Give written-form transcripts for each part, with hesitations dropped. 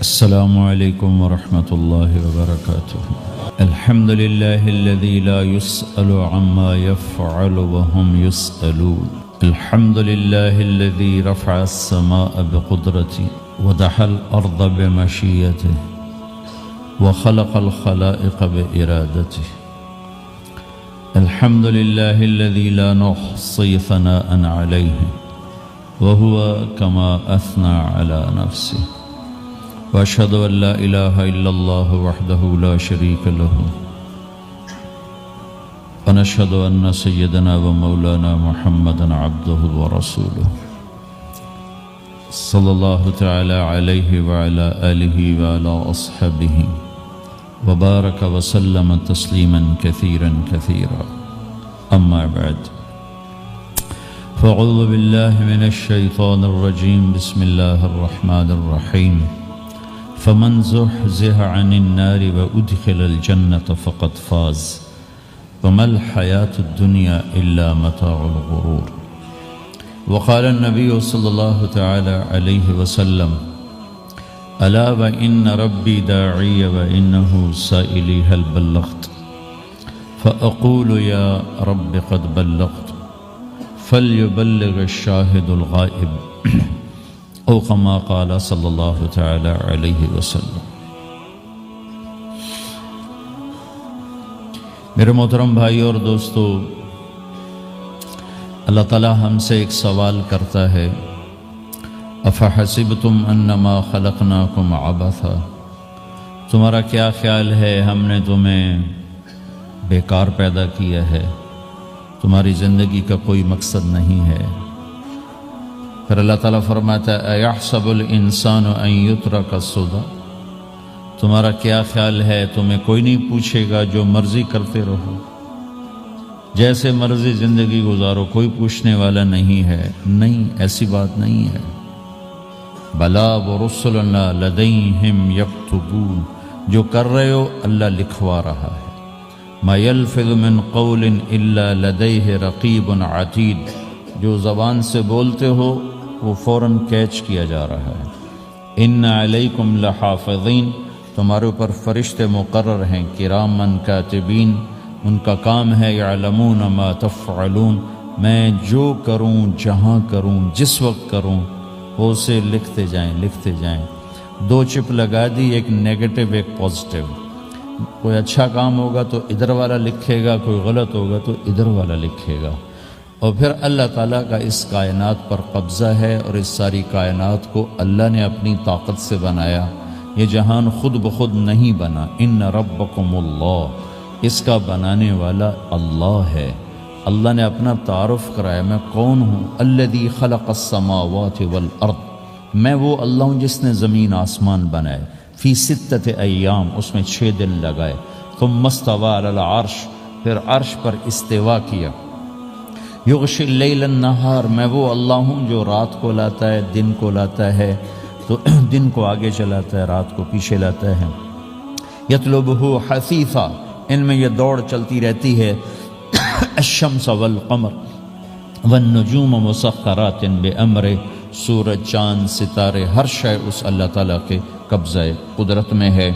السلام علیکم ورحمۃ اللہ وبرکاتہ۔ الحمد للہ الذی لا يسأل عما يفعل وهم يسألون۔ الحمد للہ الذی رفع السماء بقدرته ودحى الأرض بمشیته وخلق الخلائق بإرادته۔ الحمد للہ الذی لا نحصی ثناء علیہ وهو كما أثنى على نفسه۔ واشهد ان لا الہ الا اللہ وحدہ لا شریک لہ ونشهد ان سیدنا ومولانا محمدا عبدہ ورسولہ صلی اللہ تعالی علیہ وعلى آلہ وعلى اصحابہ وبارک وسلم تسلیما کثیرا کثیرا، اما بعد فاعوذ باللہ من الشیطان الرجیم، بسم اللہ الرحمن الرحیم۔ فمن زحزح عن النار وأدخل الجنة فقد فاز وما الحياة الدنيا إلا متاع الغرور۔ وقال النبي صلى الله تعالى عليه وسلم: ألا وإن ربي داعي وإنه سائلي هل بلغت؟ فأقول يا رب قد بلغت فليبلغ الشاهد الغائب، او کما قال صلی اللہ تعالی علیہ وسلم۔ میرے محترم بھائی اور دوستو، اللہ تعالی ہم سے ایک سوال کرتا ہے، افحسبتم انما خلقناکم عبثا، تمہارا کیا خیال ہے ہم نے تمہیں بیکار پیدا کیا ہے، تمہاری زندگی کا کوئی مقصد نہیں ہے؟ پھر اللہ تعالیٰ فرماتا ہے ایحسب الانسان ان یترک سدی، تمہارا کیا خیال ہے تمہیں کوئی نہیں پوچھے گا، جو مرضی کرتے رہو، جیسے مرضی زندگی گزارو، کوئی پوچھنے والا نہیں ہے؟ نہیں، ایسی بات نہیں ہے۔ بلا ورسلنا لدیہم یکتبون، جو کر رہے ہو اللہ لکھوا رہا ہے۔ ما یلفظ من قول الا لدیہ رقیب عتید، جو زبان سے بولتے ہو وہ فوراً کیچ کیا جا رہا ہے۔ ان علیکم لحافظین، تمہارے اوپر فرشتے مقرر ہیں، کرامن کاتبین، ان کا کام ہے یعلمون ما تفعلون، میں جو کروں، جہاں کروں، جس وقت کروں، وہ اسے لکھتے جائیں لکھتے جائیں۔ دو چپ لگا دی، ایک نیگیٹو ایک پازیٹیو۔ کوئی اچھا کام ہوگا تو ادھر والا لکھے گا، کوئی غلط ہوگا تو ادھر والا لکھے گا۔ اور پھر اللہ تعالیٰ کا اس کائنات پر قبضہ ہے، اور اس ساری کائنات کو اللہ نے اپنی طاقت سے بنایا، یہ جہان خود بخود نہیں بنا۔ ان ربکم اللہ، اس کا بنانے والا اللہ ہے۔ اللہ نے اپنا تعارف کرایا، میں کون ہوں؟ الذی خلق السماوات والارض، میں وہ اللہ ہوں جس نے زمین آسمان بنائے، فی ستۃ ایام، اس میں 6 دن لگائے، ثم استوی علی العرش، پھر عرش پر استوا کیا، یغشی اللیل النہار، میں وہ اللہ ہوں جو رات کو لاتا ہے، دن کو لاتا ہے، تو دن کو آگے چلاتا ہے، رات کو پیچھے لاتا ہے۔ یطلبہ حثیثا، ان میں یہ دوڑ چلتی رہتی ہے۔ الشمس والقمر والنجوم مسخرات بامرہ، سورج، چاند، ستارے، ہر شے اس اللہ تعالیٰ کے قبضہ قدرت میں ہے۔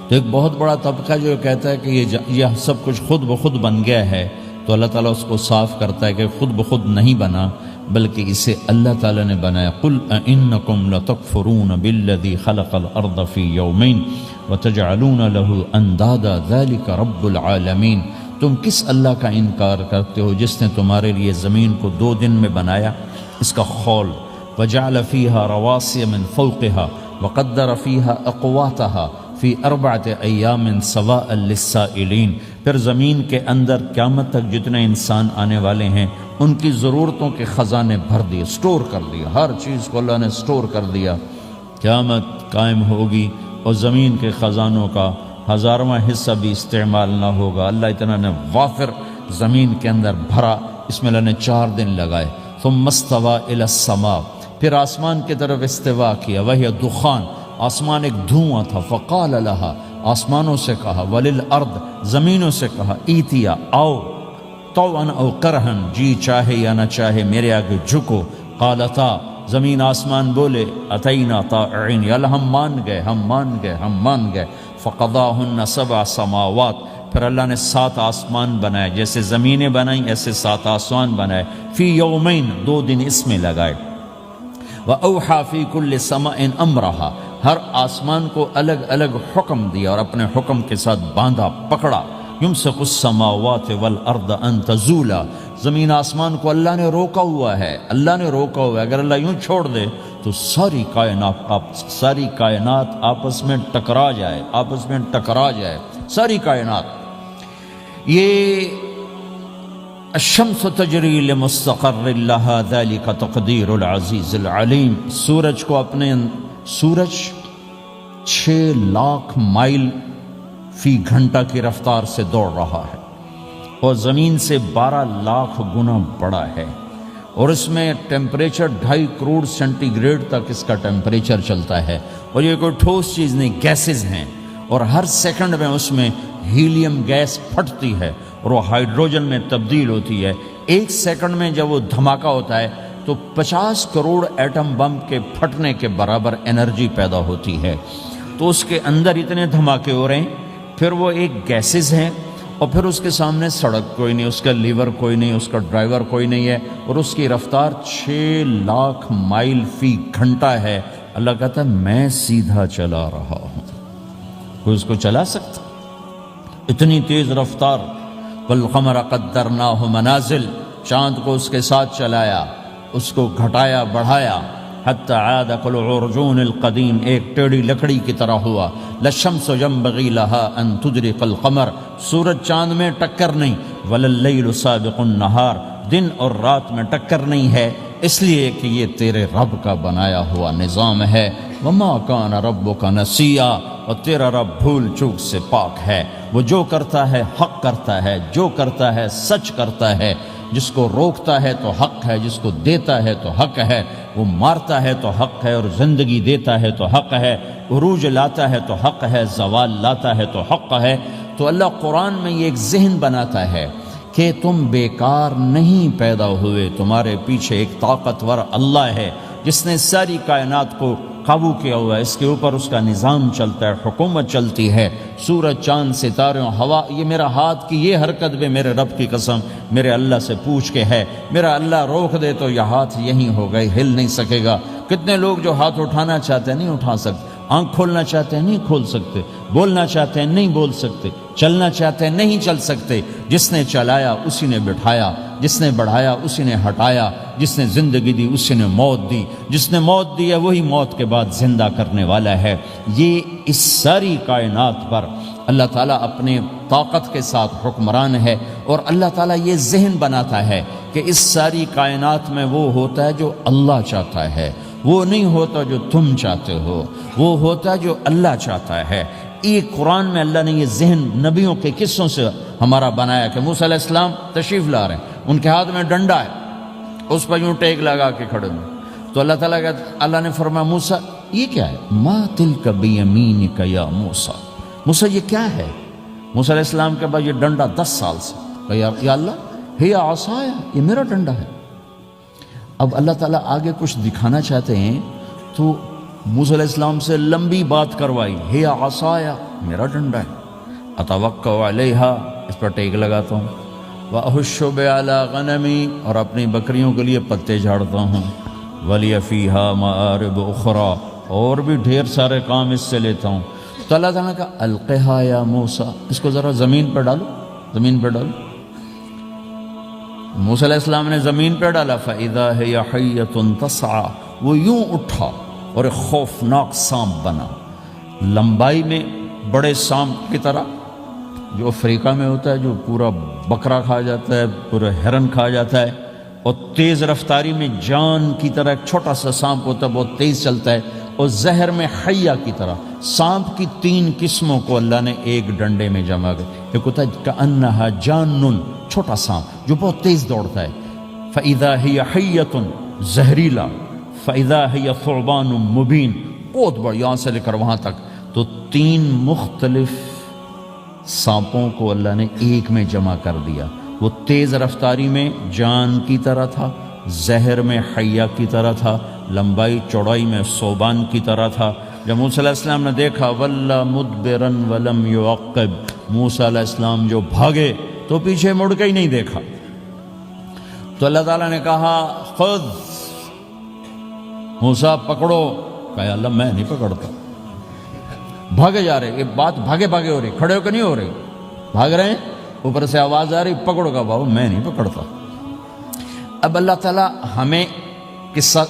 تو ایک بہت بڑا طبقہ جو کہتا ہے کہ یہ سب کچھ خود بخود بن گیا ہے، تو اللہ تعالیٰ اس کو صاف کرتا ہے کہ خود بخود نہیں بنا، بلکہ اسے اللہ تعالیٰ نے بنایا۔ قل اَإِنَّكُمْ لَتَكْفُرُونَ بِالَّذِي خَلَقَ الْأَرْضَ فِي يَوْمَيْنِ وَتَجْعَلُونَ لَهُ أَنْدَادًا ذَلِكَ رَبُّ الْعَالَمِينَ، تم کس اللہ کا انکار کرتے ہو جس نے تمہارے لیے زمین کو 2 دن میں بنایا، اس کا خول، وَجَعَلَ فِيهَا رَوَاسِيَ مِنْ فَوْقِهَا وَقَدَّرَ فِيهَا أَقْوَاتَهَا فی 4 ایام سواء للسائلین، پھر زمین کے اندر قیامت تک جتنے انسان آنے والے ہیں ان کی ضرورتوں کے خزانے بھر دیے، سٹور کر دیا، ہر چیز کو اللہ نے سٹور کر دیا۔ قیامت قائم ہوگی اور زمین کے خزانوں کا 1000واں حصہ بھی استعمال نہ ہوگا۔ اللہ اتنا نے وافر زمین کے اندر بھرا، اس میں اللہ نے 4 دن لگائے۔ ثم استوى الى السماء، پھر آسمان کی طرف استوا کیا، وہی دخان، آسمان ایک دھواں تھا۔ فقال لها، آسمانوں سے کہا، وللارض، زمینوں سے کہا، ایتیا، آؤ، طوعا او کرہن، جی چاہے یا نہ چاہے میرے آگے جھکو۔ قالتا، زمین آسمان بولے اتینا طائعین، یا اللہ ہم مان گئے، ہم مان گئے، ہم مان گئے۔ فقضاہن سبع سماوات، پھر اللہ نے 7 آسمان بنائے، جیسے زمینیں بنائیں ایسے 7 آسمان بنائے، فی یومین، 2 دن اس میں لگائے۔ وَأَوْحَى فِي كُلِّ سَمَاءٍ أَمْرَهَا، ہر آسمان کو الگ الگ حکم دیا اور اپنے حکم کے ساتھ باندھا، پکڑا۔ يُمْسِكُ السَّمَاوَاتِ وَالْأَرْضَ أَن تَزُولَا، زمین آسمان کو اللہ نے روکا ہوا ہے، اللہ نے روکا ہوا ہے، اگر اللہ یوں چھوڑ دے تو ساری کائنات آپس میں ٹکرا جائے، آپس میں ٹکرا جائے ساری کائنات۔ یہ الشمس تجری لمستقر لها ذلك تقدیر العزیز العلیم، سورج کو اپنے سورج 6 لاکھ مائل فی گھنٹہ کی رفتار سے دوڑ رہا ہے اور زمین سے 12 لاکھ گنا بڑا ہے، اور اس میں ٹیمپریچر 2.5 کروڑ سینٹی گریڈ تک اس کا ٹیمپریچر چلتا ہے، اور یہ کوئی ٹھوس چیز نہیں، گیسز ہیں، اور ہر سیکنڈ میں اس میں ہیلیم گیس پھٹتی ہے اور وہ ہائیڈروجن میں تبدیل ہوتی ہے۔ 1 سیکنڈ میں جب وہ دھماکہ ہوتا ہے تو 50 کروڑ ایٹم بم کے پھٹنے کے برابر انرجی پیدا ہوتی ہے۔ تو اس کے اندر اتنے دھماکے ہو رہے ہیں، پھر وہ ایک گیسز ہیں، اور پھر اس کے سامنے سڑک کوئی نہیں، اس کا لیور کوئی نہیں، اس کا ڈرائیور کوئی نہیں ہے، اور اس کی رفتار 6 لاکھ مائل فی گھنٹہ ہے۔ اللہ کہتا ہے میں سیدھا چلا رہا ہوں، کوئی اس کو چلا سکتا؟ اتنی تیز رفتار۔ والقمر قدرناہ منازل، چاند کو اس کے ساتھ چلایا، اس کو گھٹایا بڑھایا، حتی عاد کالعرجون القدیم، ایک ٹیڑھی لکڑی کی طرح ہوا۔ للشمس ينبغي لها ان تدرك القمر، سورج چاند میں ٹکر نہیں، ولا اللیل سابق النہار، دن اور رات میں ٹکر نہیں ہے، اس لیے کہ یہ تیرے رب کا بنایا ہوا نظام ہے۔ وما کان ربک نسیا، اور تیرا رب بھول چوک سے پاک ہے، وہ جو کرتا ہے حق کرتا ہے، جو کرتا ہے سچ کرتا ہے، جس کو روکتا ہے تو حق ہے، جس کو دیتا ہے تو حق ہے، وہ مارتا ہے تو حق ہے، اور زندگی دیتا ہے تو حق ہے، عروج لاتا ہے تو حق ہے، زوال لاتا ہے تو حق ہے۔ تو اللہ قرآن میں یہ ایک ذہن بناتا ہے کہ تم بیکار نہیں پیدا ہوئے، تمہارے پیچھے ایک طاقتور اللہ ہے جس نے ساری کائنات کو قابو کیا ہوا ہے، اس کے اوپر اس کا نظام چلتا ہے، حکومت چلتی ہے، سورج چاند ستارے ہوا، یہ میرا ہاتھ کی یہ حرکت بھی میرے رب کی قسم میرے اللہ سے پوچھ کے ہے، میرا اللہ روک دے تو یہ ہاتھ یہیں ہو گئے، ہل نہیں سکے گا۔ کتنے لوگ جو ہاتھ اٹھانا چاہتے ہیں نہیں اٹھا سکتے، آنکھ کھولنا چاہتے ہیں نہیں کھول سکتے، بولنا چاہتے ہیں نہیں بول سکتے، چلنا چاہتے ہیں نہیں چل سکتے۔ جس نے چلایا اسی نے بٹھایا، جس نے بڑھایا اسی نے ہٹایا، جس نے زندگی دی اسی نے موت دی، جس نے موت دی ہے وہی موت کے بعد زندہ کرنے والا ہے۔ یہ اس ساری کائنات پر اللہ تعالیٰ اپنے طاقت کے ساتھ حکمران ہے، اور اللہ تعالیٰ یہ ذہن بناتا ہے کہ اس ساری کائنات میں وہ ہوتا ہے جو اللہ چاہتا ہے، وہ نہیں ہوتا جو تم چاہتے ہو، وہ ہوتا ہے جو اللہ چاہتا ہے۔ یہ قرآن میں اللہ نے یہ ذہن نبیوں کے قصوں سے ہمارا بنایا کہ موسیٰ علیہ السلام تشریف لا رہے ہیں، ان کے ہاتھ میں ڈنڈا ہے، اس پر یوں ٹیک لگا کے کھڑے ہوئے، تو اللہ نے فرمایا موسیٰ یہ کیا ہے؟ ما تلک بیمینک یا موسیٰ، موسیٰ یہ کیا ہے؟ موسیٰ علیہ السلام کے بعد یہ ڈنڈا 10 سال سے، یا اللہ ہی عصایا، یہ میرا ڈنڈا ہے۔ اب اللہ تعالیٰ آگے کچھ دکھانا چاہتے ہیں تو موسیٰ علیہ السلام سے لمبی بات کروائی، ہے عصایا، میرا ڈنڈا ہے، اتوکل علیہا، اس پر ٹیک لگاتا ہوں، واحش بعلی غنمی، اور اپنی بکریوں کے لیے پتے جھاڑتا ہوں، ولی فیہا مآرب اخری، اور بھی ڈھیر سارے کام اس سے لیتا ہوں۔ تو اللہ تعالیٰ کا القہا یا موسیٰ، اس کو ذرا زمین پہ ڈالو، زمین پہ ڈالو۔ موسیٰ علیہ السلام نے زمین پہ ڈالا، فَإِذَا هِيَ حَيَّةٌ تَسْعَىٰ، وہ یوں اٹھا اور ایک خوفناک سانپ بنا، لمبائی میں بڑے سانپ کی طرح جو افریقہ میں ہوتا ہے، جو پورا بکرا کھا جاتا ہے، پورا ہرن کھا جاتا ہے، اور تیز رفتاری میں جان کی طرح ایک چھوٹا سا سانپ ہوتا ہے، بہت تیز چلتا ہے، اور زہر میں حیہ کی طرح۔ سانپ کی 3 قسموں کو اللہ نے ایک ڈنڈے میں جمع کر، ایک ہوتا ہے کأنہا جانن، چھوٹا سانپ جو بہت تیز دوڑتا ہے، فَإِذَا هِيَ حَيَّةٌ زہریلا، فَإِذَا هِيَ ثُعْبَانٌ مُبِينٌ، بہت بڑا، یہاں سے لے کر وہاں تک۔ تو 3 مختلف سانپوں کو اللہ نے ایک میں جمع کر دیا، وہ تیز رفتاری میں جان کی طرح تھا، زہر میں حیہ کی طرح تھا، لمبائی چوڑائی میں صوبان کی طرح تھا. جب موسیٰ علیہ السلام نے دیکھا وَلَّا مُدْبِرًا وَلَمْ يُعَقِّبْ، موسیٰ علیہ السلام جو بھاگے تو پیچھے مڑ کے ہی نہیں دیکھا. تو اللہ تعالیٰ نے کہا خود موسیٰ پکڑو. کہا اللہ میں نہیں پکڑتا. بھاگے جا رہے، یہ بات بھاگے بھاگے ہو رہی، کھڑے ہو کے نہیں ہو رہی، بھاگ رہے ہیں. اوپر سے آواز آ رہی پکڑو. کا بابا میں نہیں پکڑتا. اب اللہ تعالیٰ ہمیں قصہ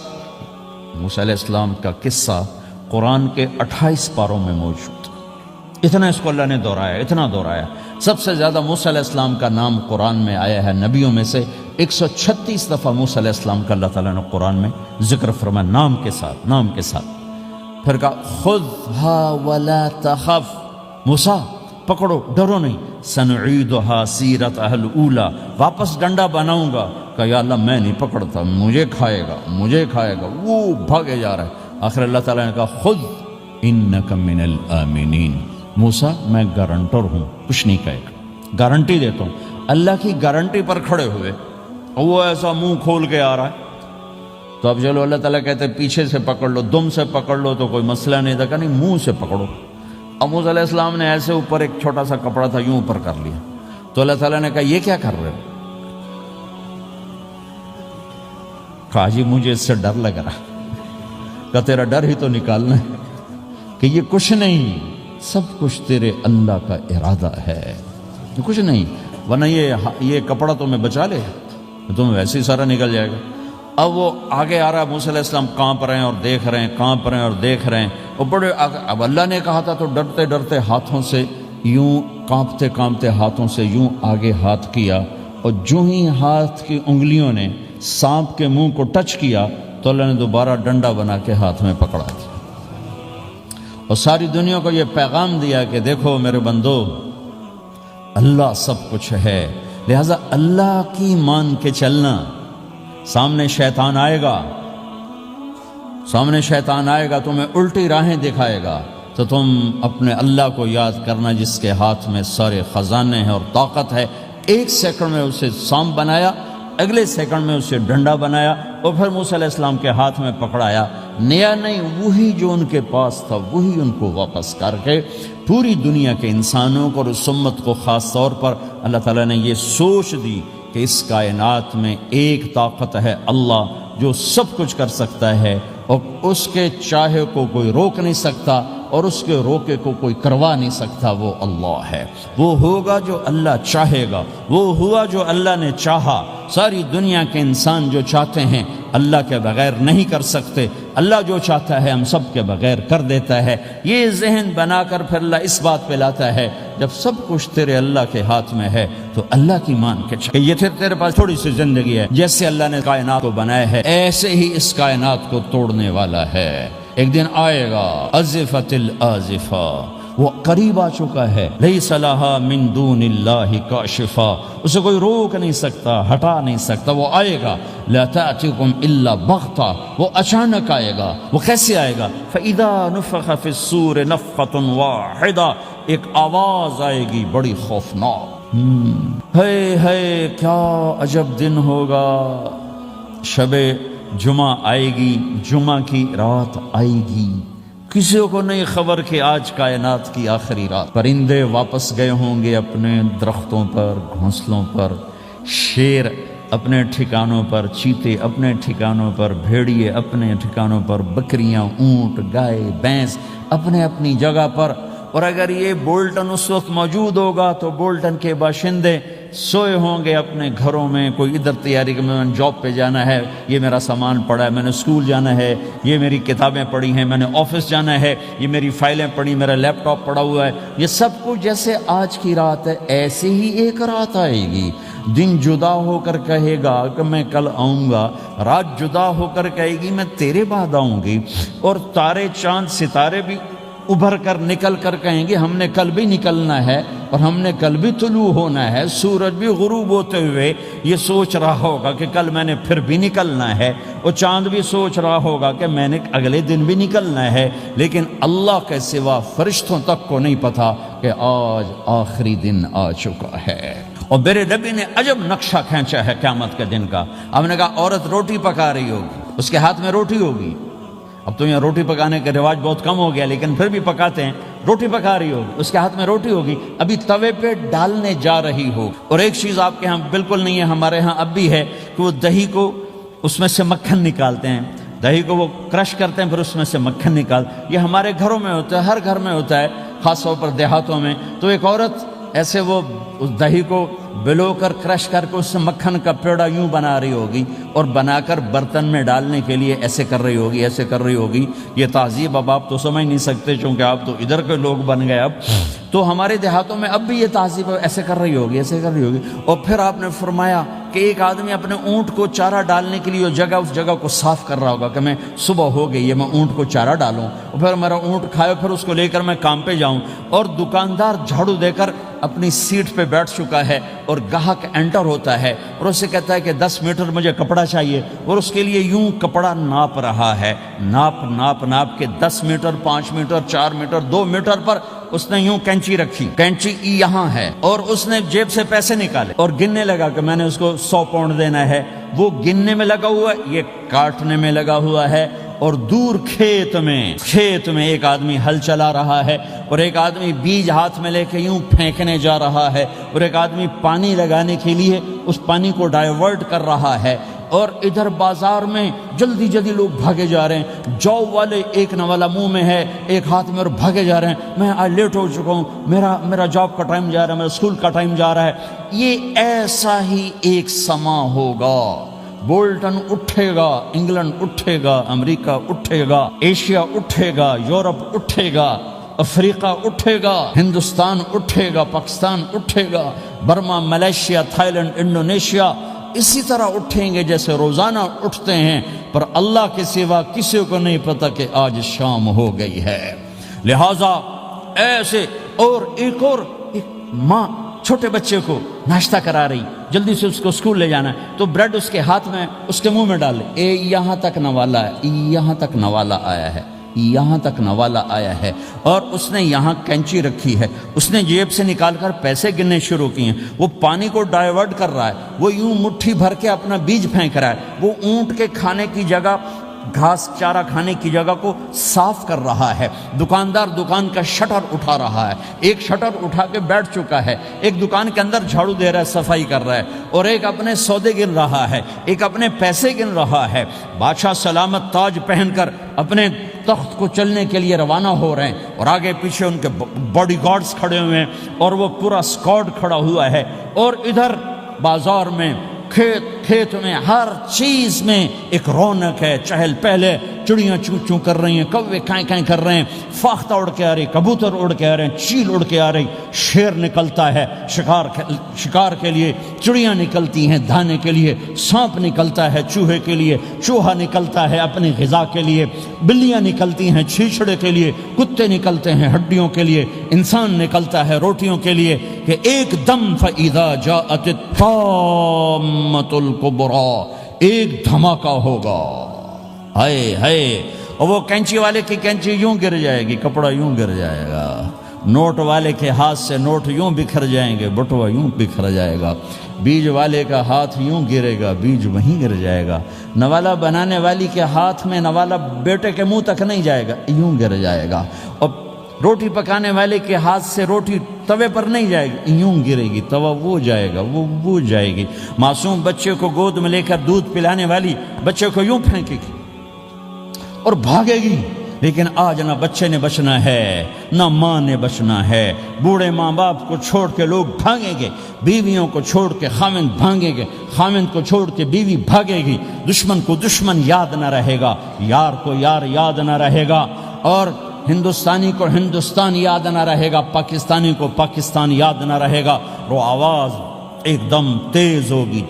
موسیٰ علیہ السلام کا قصہ قرآن کے 28 پاروں میں موجود. اتنا اس کو اللہ نے دہرایا، اتنا دہرایا. سب سے زیادہ موسیٰ علیہ السلام کا نام قرآن میں آیا ہے نبیوں میں سے. 136 دفعہ موسیٰ علیہ السلام کا اللہ تعالیٰ نے قرآن میں ذکر فرمایا، نام کے ساتھ، نام کے ساتھ. پھر کہا خذھا ولا تخف، موسیٰ پکڑو ڈرو نہیں. سنعیدھا سیرتھا الاولی، واپس ڈنڈا بناؤں گا. کہا یا اللہ میں نہیں پکڑتا، مجھے کھائے گا، مجھے کھائے گا. وہ بھاگے جا رہا ہے. آخر اللہ تعالیٰ نے کہا خذ انک من الآمنین، موسیٰ میں گارنٹر ہوں، کچھ نہیں کہے گا، گارنٹی دیتا ہوں. اللہ کی گارنٹی پر کھڑے ہوئے وہ ایسا منہ کھول کے آ رہا ہے. تو اب چلو اللہ تعالیٰ کہتے پیچھے سے پکڑ لو، دم سے پکڑ لو تو کوئی مسئلہ نہیں تھا. کہ نہیں منہ سے پکڑو. اب موسیٰ علیہ السلام نے ایسے اوپر ایک چھوٹا سا کپڑا تھا یوں اوپر کر لیا. تو اللہ تعالیٰ نے کہا یہ کیا کر رہے ہو؟ کہا جی مجھے اس سے ڈر لگ رہا. کہ تیرا ڈر ہی تو نکالنا ہے کہ یہ کچھ نہیں، سب کچھ تیرے اللہ کا ارادہ ہے، کچھ نہیں. ورنہ یہ کپڑا تمہیں بچا لے، تمہیں ویسے ہی سارا نکل جائے گا. اب وہ آگے آ رہا ہے، موسیٰ علیہ السلام کانپ رہے ہیں اور دیکھ رہے ہیں، کانپ رہے ہیں اور دیکھ رہے ہیں. اور بڑے اب اللہ نے کہا تھا تو ڈرتے ڈرتے ہاتھوں سے یوں، کانپتے کانپتے ہاتھوں سے یوں آگے ہاتھ کیا. اور جو ہی ہاتھ کی انگلیوں نے سانپ کے منہ کو ٹچ کیا تو اللہ نے دوبارہ ڈنڈا بنا کے ہاتھ میں پکڑا دیا. اور ساری دنیا کو یہ پیغام دیا کہ دیکھو میرے بندو، اللہ سب کچھ ہے، لہذا اللہ کی مان کے چلنا. سامنے شیطان آئے گا، سامنے شیطان آئے گا، تمہیں الٹی راہیں دکھائے گا، تو تم اپنے اللہ کو یاد کرنا جس کے ہاتھ میں سارے خزانے ہیں اور طاقت ہے. 1 سیکنڈ میں اسے سانپ بنایا، اگلے سیکنڈ میں اسے ڈنڈا بنایا اور پھر موسیٰ علیہ السلام کے ہاتھ میں پکڑایا. نیا نہیں، وہی جو ان کے پاس تھا وہی ان کو واپس کر کے پوری دنیا کے انسانوں کو اور اس امت کو خاص طور پر اللہ تعالیٰ نے یہ سوچ دی کہ اس کائنات میں ایک طاقت ہے اللہ جو سب کچھ کر سکتا ہے، اور اس کے چاہے کو کوئی روک نہیں سکتا اور اس کے روکے کو کوئی کروا نہیں سکتا. وہ اللہ ہے. وہ ہوگا جو اللہ چاہے گا، وہ ہوا جو اللہ نے چاہا. ساری دنیا کے انسان جو چاہتے ہیں اللہ کے بغیر نہیں کر سکتے، اللہ جو چاہتا ہے ہم سب کے بغیر کر دیتا ہے. یہ ذہن بنا کر پھر اللہ اس بات پہ لاتا ہے جب سب کچھ تیرے اللہ کے ہاتھ میں ہے تو اللہ کی مان کے چاہے. یہ تیرے پاس تھوڑی سی زندگی ہے، جیسے اللہ نے کائنات کو بنایا ہے ایسے ہی اس کائنات کو توڑنے والا ہے. ایک دن آئے گا ازفت الازفہ، وہ قریب آ چکا ہے. لیس لہا من دون اللہ کاشفہ، اسے کوئی روک نہیں سکتا، ہٹا نہیں سکتا. وہ آئے گا لا تأتیکم الا بغتہ، وہ اچانک آئے گا. وہ کیسے آئے گا؟ فاذا نفخ فی الصور نفخۃ واحدہ، ایک آواز آئے گی بڑی خوفناک. ہے کیا عجب دن ہوگا. شب جمعہ آئے گی، جمعہ کی رات آئے گی. کسی کو نہیں خبر کہ آج کائنات کی آخری رات. پرندے واپس گئے ہوں گے اپنے درختوں پر، گھونسلوں پر. شیر اپنے ٹھکانوں پر، چیتے اپنے ٹھکانوں پر، بھیڑیے اپنے ٹھکانوں پر، بکریاں، اونٹ، گائے، بھینس اپنے اپنی جگہ پر. اور اگر یہ بولٹن اس وقت موجود ہوگا تو بولٹن کے باشندے سوئے ہوں گے اپنے گھروں میں. کوئی ادھر تیاری کہ میں نے جاب پہ جانا ہے، یہ میرا سامان پڑا ہے، میں نے اسکول جانا ہے، یہ میری کتابیں پڑھی ہیں، میں نے آفس جانا ہے، یہ میری فائلیں پڑھی، میرا لیپ ٹاپ پڑا ہوا ہے. یہ سب کچھ جیسے آج کی رات ہے ایسے ہی ایک رات آئے گی. دن جدا ہو کر کہے گا کہ میں کل آؤں گا، رات جدا ہو کر کہے گی میں تیرے بعد آؤں گی. اور تارے چاند ستارے بھی ابھر کر نکل کر کہیں گے ہم نے کل بھی نکلنا ہے اور ہم نے کل بھی طلوع ہونا ہے. سورج بھی غروب ہوتے ہوئے یہ سوچ رہا ہوگا کہ کل میں نے پھر بھی نکلنا ہے، اور چاند بھی سوچ رہا ہوگا کہ میں نے اگلے دن بھی نکلنا ہے. لیکن اللہ کے سوا فرشتوں تک کو نہیں پتا کہ آج آخری دن آ چکا ہے. اور میرے نبی نے عجب نقشہ کھینچا ہے قیامت کے دن کا. ہم نے کہا عورت روٹی پکا رہی ہوگی، اس کے ہاتھ میں روٹی ہوگی. اب تو یہاں روٹی پکانے کا رواج بہت کم ہو گیا لیکن پھر بھی پکاتے ہیں. روٹی پکا رہی ہوگی, اس کے ہاتھ میں روٹی ہوگی, ابھی توے پہ ڈالنے جا رہی ہو. اور ایک چیز آپ کے ہاں بالکل نہیں ہے, ہمارے ہاں اب بھی ہے کہ وہ دہی کو اس میں سے مکھن نکالتے ہیں, دہی کو وہ کرش کرتے ہیں پھر اس میں سے مکھن نکال. یہ ہمارے گھروں میں ہوتا ہے, ہر گھر میں ہوتا ہے, خاص طور پر دیہاتوں میں. تو ایک عورت ایسے وہ اس دہی کو بلو کر کرش کر کے اس سے مکھن کا پیڑا یوں بنا رہی ہوگی اور بنا کر برتن میں ڈالنے کے لیے ایسے کر رہی ہوگی, ایسے کر رہی ہوگی. یہ تہذیب اب آپ تو سمجھ نہیں سکتے چونکہ آپ تو ادھر کے لوگ بن گئے. اب تو ہمارے دیہاتوں میں اب بھی یہ تہذیب ایسے کر رہی ہوگی, ایسے کر رہی ہوگی. اور پھر آپ نے فرمایا کہ ایک آدمی اپنے اونٹ کو چارہ ڈالنے کے لیے اس جگہ کو صاف کر رہا ہوگا کہ میں صبح ہو گئی ہے, میں اونٹ کو چارہ ڈالوں اور پھر میرا اونٹ کھائے, پھر اس کو لے کر میں کام پہ جاؤں. اور دکاندار جھاڑو دے کر اپنی سیٹ پہ بیٹھ چکا ہے اور گاہک انٹر ہوتا ہے اور اسے کہتا ہے کہ 10 میٹر مجھے کپڑا چاہیے, اور اس کے لیے یوں کپڑا ناپ رہا ہے, ناپ کے 10 میٹر 5 میٹر 4 میٹر 2 میٹر پر اس نے یوں کینچی رکھی, کینچی یہاں ہے, اور اس نے جیب سے پیسے نکالے اور گننے لگا کہ میں نے اس کو 100 پاؤنڈ دینا ہے. وہ گننے میں لگا ہوا ہے, یہ کاٹنے میں لگا ہوا ہے. اور دور کھیت میں ایک آدمی ہل چلا رہا ہے اور ایک آدمی بیج ہاتھ میں لے کے یوں پھینکنے جا رہا ہے, اور ایک آدمی پانی لگانے کے لیے اس پانی کو ڈائیورٹ کر رہا ہے. اور ادھر بازار میں جلدی لوگ بھاگے جا رہے ہیں, جو والے ایک نوالا منہ میں ہے ایک ہاتھ میں, اور بھاگے جا رہے ہیں. میں آج لیٹ ہو چکا ہوں, میرا جاب کا ٹائم جا رہا ہے, میرا اسکول کا ٹائم جا رہا ہے. یہ ایسا ہی ایک سما ہوگا. بولٹن اٹھے گا, انگلینڈ اٹھے گا, امریکہ اٹھے گا, ایشیا اٹھے گا, یورپ اٹھے گا, افریقہ اٹھے گا, ہندوستان اٹھے گا, پاکستان اٹھے گا, Burma, Malaysia, Thailand, Indonesia اسی طرح اٹھیں گے جیسے روزانہ اٹھتے ہیں. پر اللہ کے سوا کسی کو نہیں پتا کہ آج شام ہو گئی ہے. لہذا ایسے. اور ایک ماں چھوٹے بچے کو ناشتہ کرا رہی, جلدی سے اس کو اسکول لے جانا ہے, تو بریڈ اس کے ہاتھ میں اس کے منہ میں ڈال لے. یہاں تک نوالا ہے, یہاں تک نوالا آیا ہے, یہاں تک نوالا آیا ہے. اور اس نے یہاں کینچی رکھی ہے, اس نے جیب سے نکال کر پیسے گننے شروع کیے ہیں. وہ پانی کو ڈائیورٹ کر رہا ہے, وہ یوں مٹھی بھر کے اپنا بیج پھینک رہا ہے. وہ اونٹ کے کھانے کی جگہ, گھاس چارہ کھانے کی جگہ کو صاف کر رہا ہے. دکاندار دکان کا شٹر اٹھا رہا ہے, ایک شٹر اٹھا کے بیٹھ چکا ہے, ایک دکان کے اندر جھاڑو دے رہا ہے, صفائی کر رہا ہے, اور ایک اپنے سودے گن رہا ہے, ایک اپنے پیسے گن رہا ہے. بادشاہ سلامت تاج پہن کر اپنے تخت کو چلنے کے لیے روانہ ہو رہے ہیں, اور آگے پیچھے ان کے باڈی گارڈز کھڑے ہوئے ہیں, اور وہ پورا اسکواڈ کھڑا ہوا ہے. اور ادھر بازار میں, کھیت میں, ہر چیز میں ایک رونق ہے, چہل پہلے. چڑیاں چوں چوں کر رہی ہیں, کوے کائیں کائیں کر رہے ہیں, فاختہ اڑ کے آ رہی, کبوتر اڑ کے آ رہے ہیں, چیل اڑ کے آ رہی, شیر نکلتا ہے شکار کے لیے, چڑیاں نکلتی ہیں دھانے کے لیے, سانپ نکلتا ہے چوہے کے لیے, چوہا نکلتا ہے اپنی غذا کے لیے, بلیاں نکلتی ہیں چھیچڑے کے لیے, کتے نکلتے ہیں ہڈیوں کے لیے, انسان نکلتا ہے روٹیوں کے لیے. کہ ایک دم فَإِذَا جَاءَتِ الطَّامَّةُ الْكُبْرَى, ایک دھماکہ ہوگا. ہائے. اور وہ کینچی والے کی کینچی یوں گر جائے گی, کپڑا یوں گر جائے گا. نوٹ والے کے ہاتھ سے نوٹ یوں بکھر جائیں گے, بٹوا یوں بکھر جائے گا. بیج والے کا ہاتھ یوں گرے گا, بیج وہیں گر جائے گا. نوالا بنانے والی کے ہاتھ میں نوالا بیٹے کے منہ تک نہیں جائے گا, یوں گر جائے گا. اور روٹی پکانے والے کے ہاتھ سے روٹی توے پر نہیں جائے گی, یوں گرے گی. توا وہ جائے گا, وہ جائے گی. معصوم بچے کو گود میں لے کر دودھ پلانے والی بچے کو یوں پھینکے گی اور بھاگے گی. لیکن آج نہ بچے نے بچنا ہے, نہ ماں نے بچنا ہے. بوڑھے ماں باپ کو چھوڑ کے لوگ بھاگیں گے, بیویوں کو چھوڑ کے خامند بھاگیں گے, خامند کو چھوڑ کے بیوی بھاگے گی. دشمن کو دشمن یاد نہ رہے گا, یار کو یار یاد نہ رہے گا, اور ہندوستانی کو ہندوستان یاد نہ رہے گا, پاکستانی کو پاکستان یاد نہ رہے گا. وہ آواز ایک دم تیز ہوگی.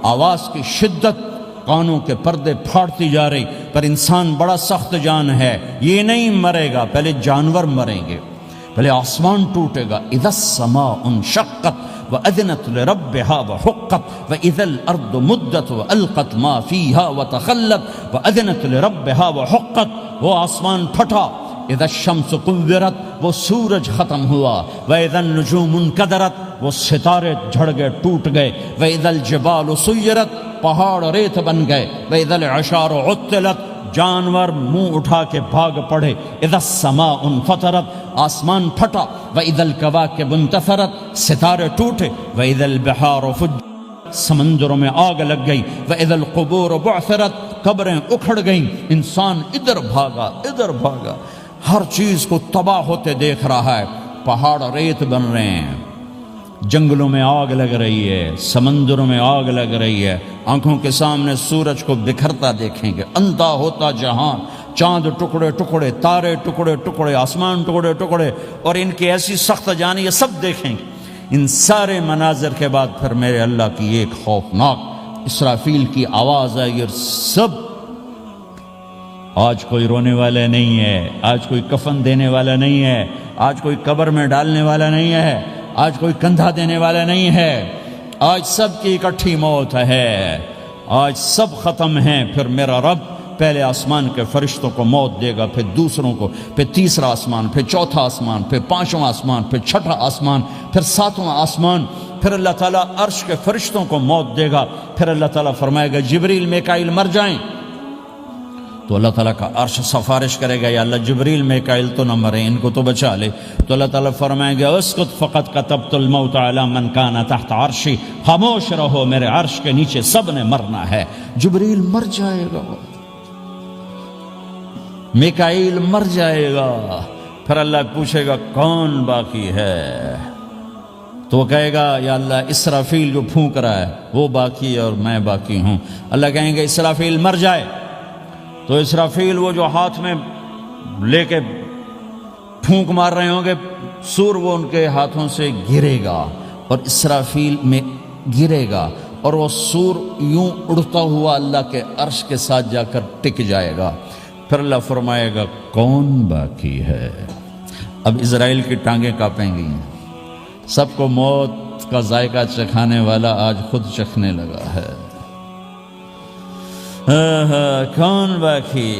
آواز کی شدت کانوں کے پردے پھاڑتی جا رہی. پر انسان بڑا سخت جان ہے, یہ نہیں مرے گا, پہلے جانور مریں گے, پہلے آسمان ٹوٹے گا. اذا السماء انشقت وأذنت لربها وحقت وإذا الأرض مدت وألقت ما فيها وتخلت وأذنت لربها وحقت. وہ آسمان پھٹا. اذا الشمس كورت, وہ سورج ختم ہوا. وإذا النجوم انكدرت, وہ ستارے جھڑ گئے, ٹوٹ گئے. وإذا الجبال سيرت, پہاڑ ریت بن گئے، وَإِذَا الْعِشَارُ عُطِّلَتْ جانور منہ اٹھا کے بھاگ پڑے، اِذَا السَّمَاءُ انفطرت آسمان پھٹا، وَإِذَا الْكَوَاكِبُ انتثرت ستارے ٹوٹے، وَإِذَا الْبِحَارُ فُجِّرَتْ سمندروں میں آگ لگ گئی، وَإِذَا الْقُبُورُ بُعْثِرَتْ قبریں اکھڑ گئیں، انسان ادھر بھاگا ادھر بھاگا، ہر چیز کو تباہ ہوتے دیکھ رہا ہے، پہاڑ ریت بن رہے ہیں، جنگلوں میں آگ لگ رہی ہے، سمندروں میں آگ لگ رہی ہے، آنکھوں کے سامنے سورج کو بکھرتا دیکھیں گے، اندھا ہوتا جہان، چاند ٹکڑے ٹکڑے، تارے ٹکڑے ٹکڑے، آسمان ٹکڑے ٹکڑے، اور ان کی ایسی سخت جانی، یہ سب دیکھیں گے۔ ان سارے مناظر کے بعد پھر میرے اللہ کی ایک خوفناک اسرافیل کی آواز آئی، اور سب، آج کوئی رونے والا نہیں ہے، آج کوئی کفن دینے والا نہیں ہے، آج کوئی قبر میں ڈالنے والا نہیں ہے، آج کوئی کندھا دینے والا نہیں ہے، آج سب کی اکٹھی موت ہے، آج سب ختم ہیں۔ پھر میرا رب پہلے آسمان کے فرشتوں کو موت دے گا، پھر دوسروں کو، پھر تیسرا آسمان، پھر چوتھا آسمان، پھر پانچواں آسمان، پھر چھٹا آسمان، پھر ساتواں آسمان، پھر اللہ تعالیٰ عرش کے فرشتوں کو موت دے گا۔ پھر اللہ تعالیٰ فرمائے گا جبریل میکائیل مر جائیں، تو اللہ تعالیٰ کا عرش سفارش کرے گا، یا اللہ جبریل میکائیل تو نہ مریں، ان کو تو بچا لے۔ تو اللہ تعالیٰ فرمائیں گے اسکت فقط کتبت الموت علی من کان تحت عرشی، خاموش رہو، میرے عرش کے نیچے سب نے مرنا ہے۔ جبریل مر جائے گا، میکائیل مر جائے گا، پھر اللہ پوچھے گا کون باقی ہے، تو وہ کہے گا یا اللہ اسرافیل جو پھونک رہا ہے وہ باقی ہے اور میں باقی ہوں۔ اللہ کہیں گے اسرافیل مر جائے، تو اسرافیل وہ جو ہاتھ میں لے کے پھونک مار رہے ہوں گے سور، وہ ان کے ہاتھوں سے گرے گا اور اسرافیل میں گرے گا، اور وہ سور یوں اڑتا ہوا اللہ کے عرش کے ساتھ جا کر ٹک جائے گا۔ پھر اللہ فرمائے گا کون باقی ہے؟ اب اسرائیل کی ٹانگیں کانپیں گی، سب کو موت کا ذائقہ چکھانے والا آج خود چکھنے لگا ہے۔ کون باقی؟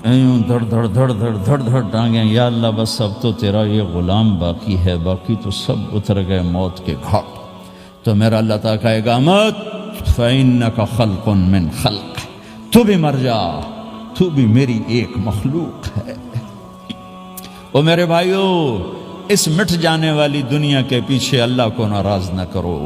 یوں دھڑ دھڑ دھڑ دھڑ دھڑ دھڑ ٹانگیں، یا اللہ بس اب تو تیرا یہ غلام باقی ہے، باقی تو سب اتر گئے موت کے گھاٹ۔ تو میرا اللہ تعالیٰ کہے گا مت فَإِنَّكَ خَلْقٌ مِّن خَلْقِ، تو بھی مر جا، تو بھی میری ایک مخلوق ہے۔ او میرے بھائیو، اس مٹ جانے والی دنیا کے پیچھے اللہ کو ناراض نہ کرو،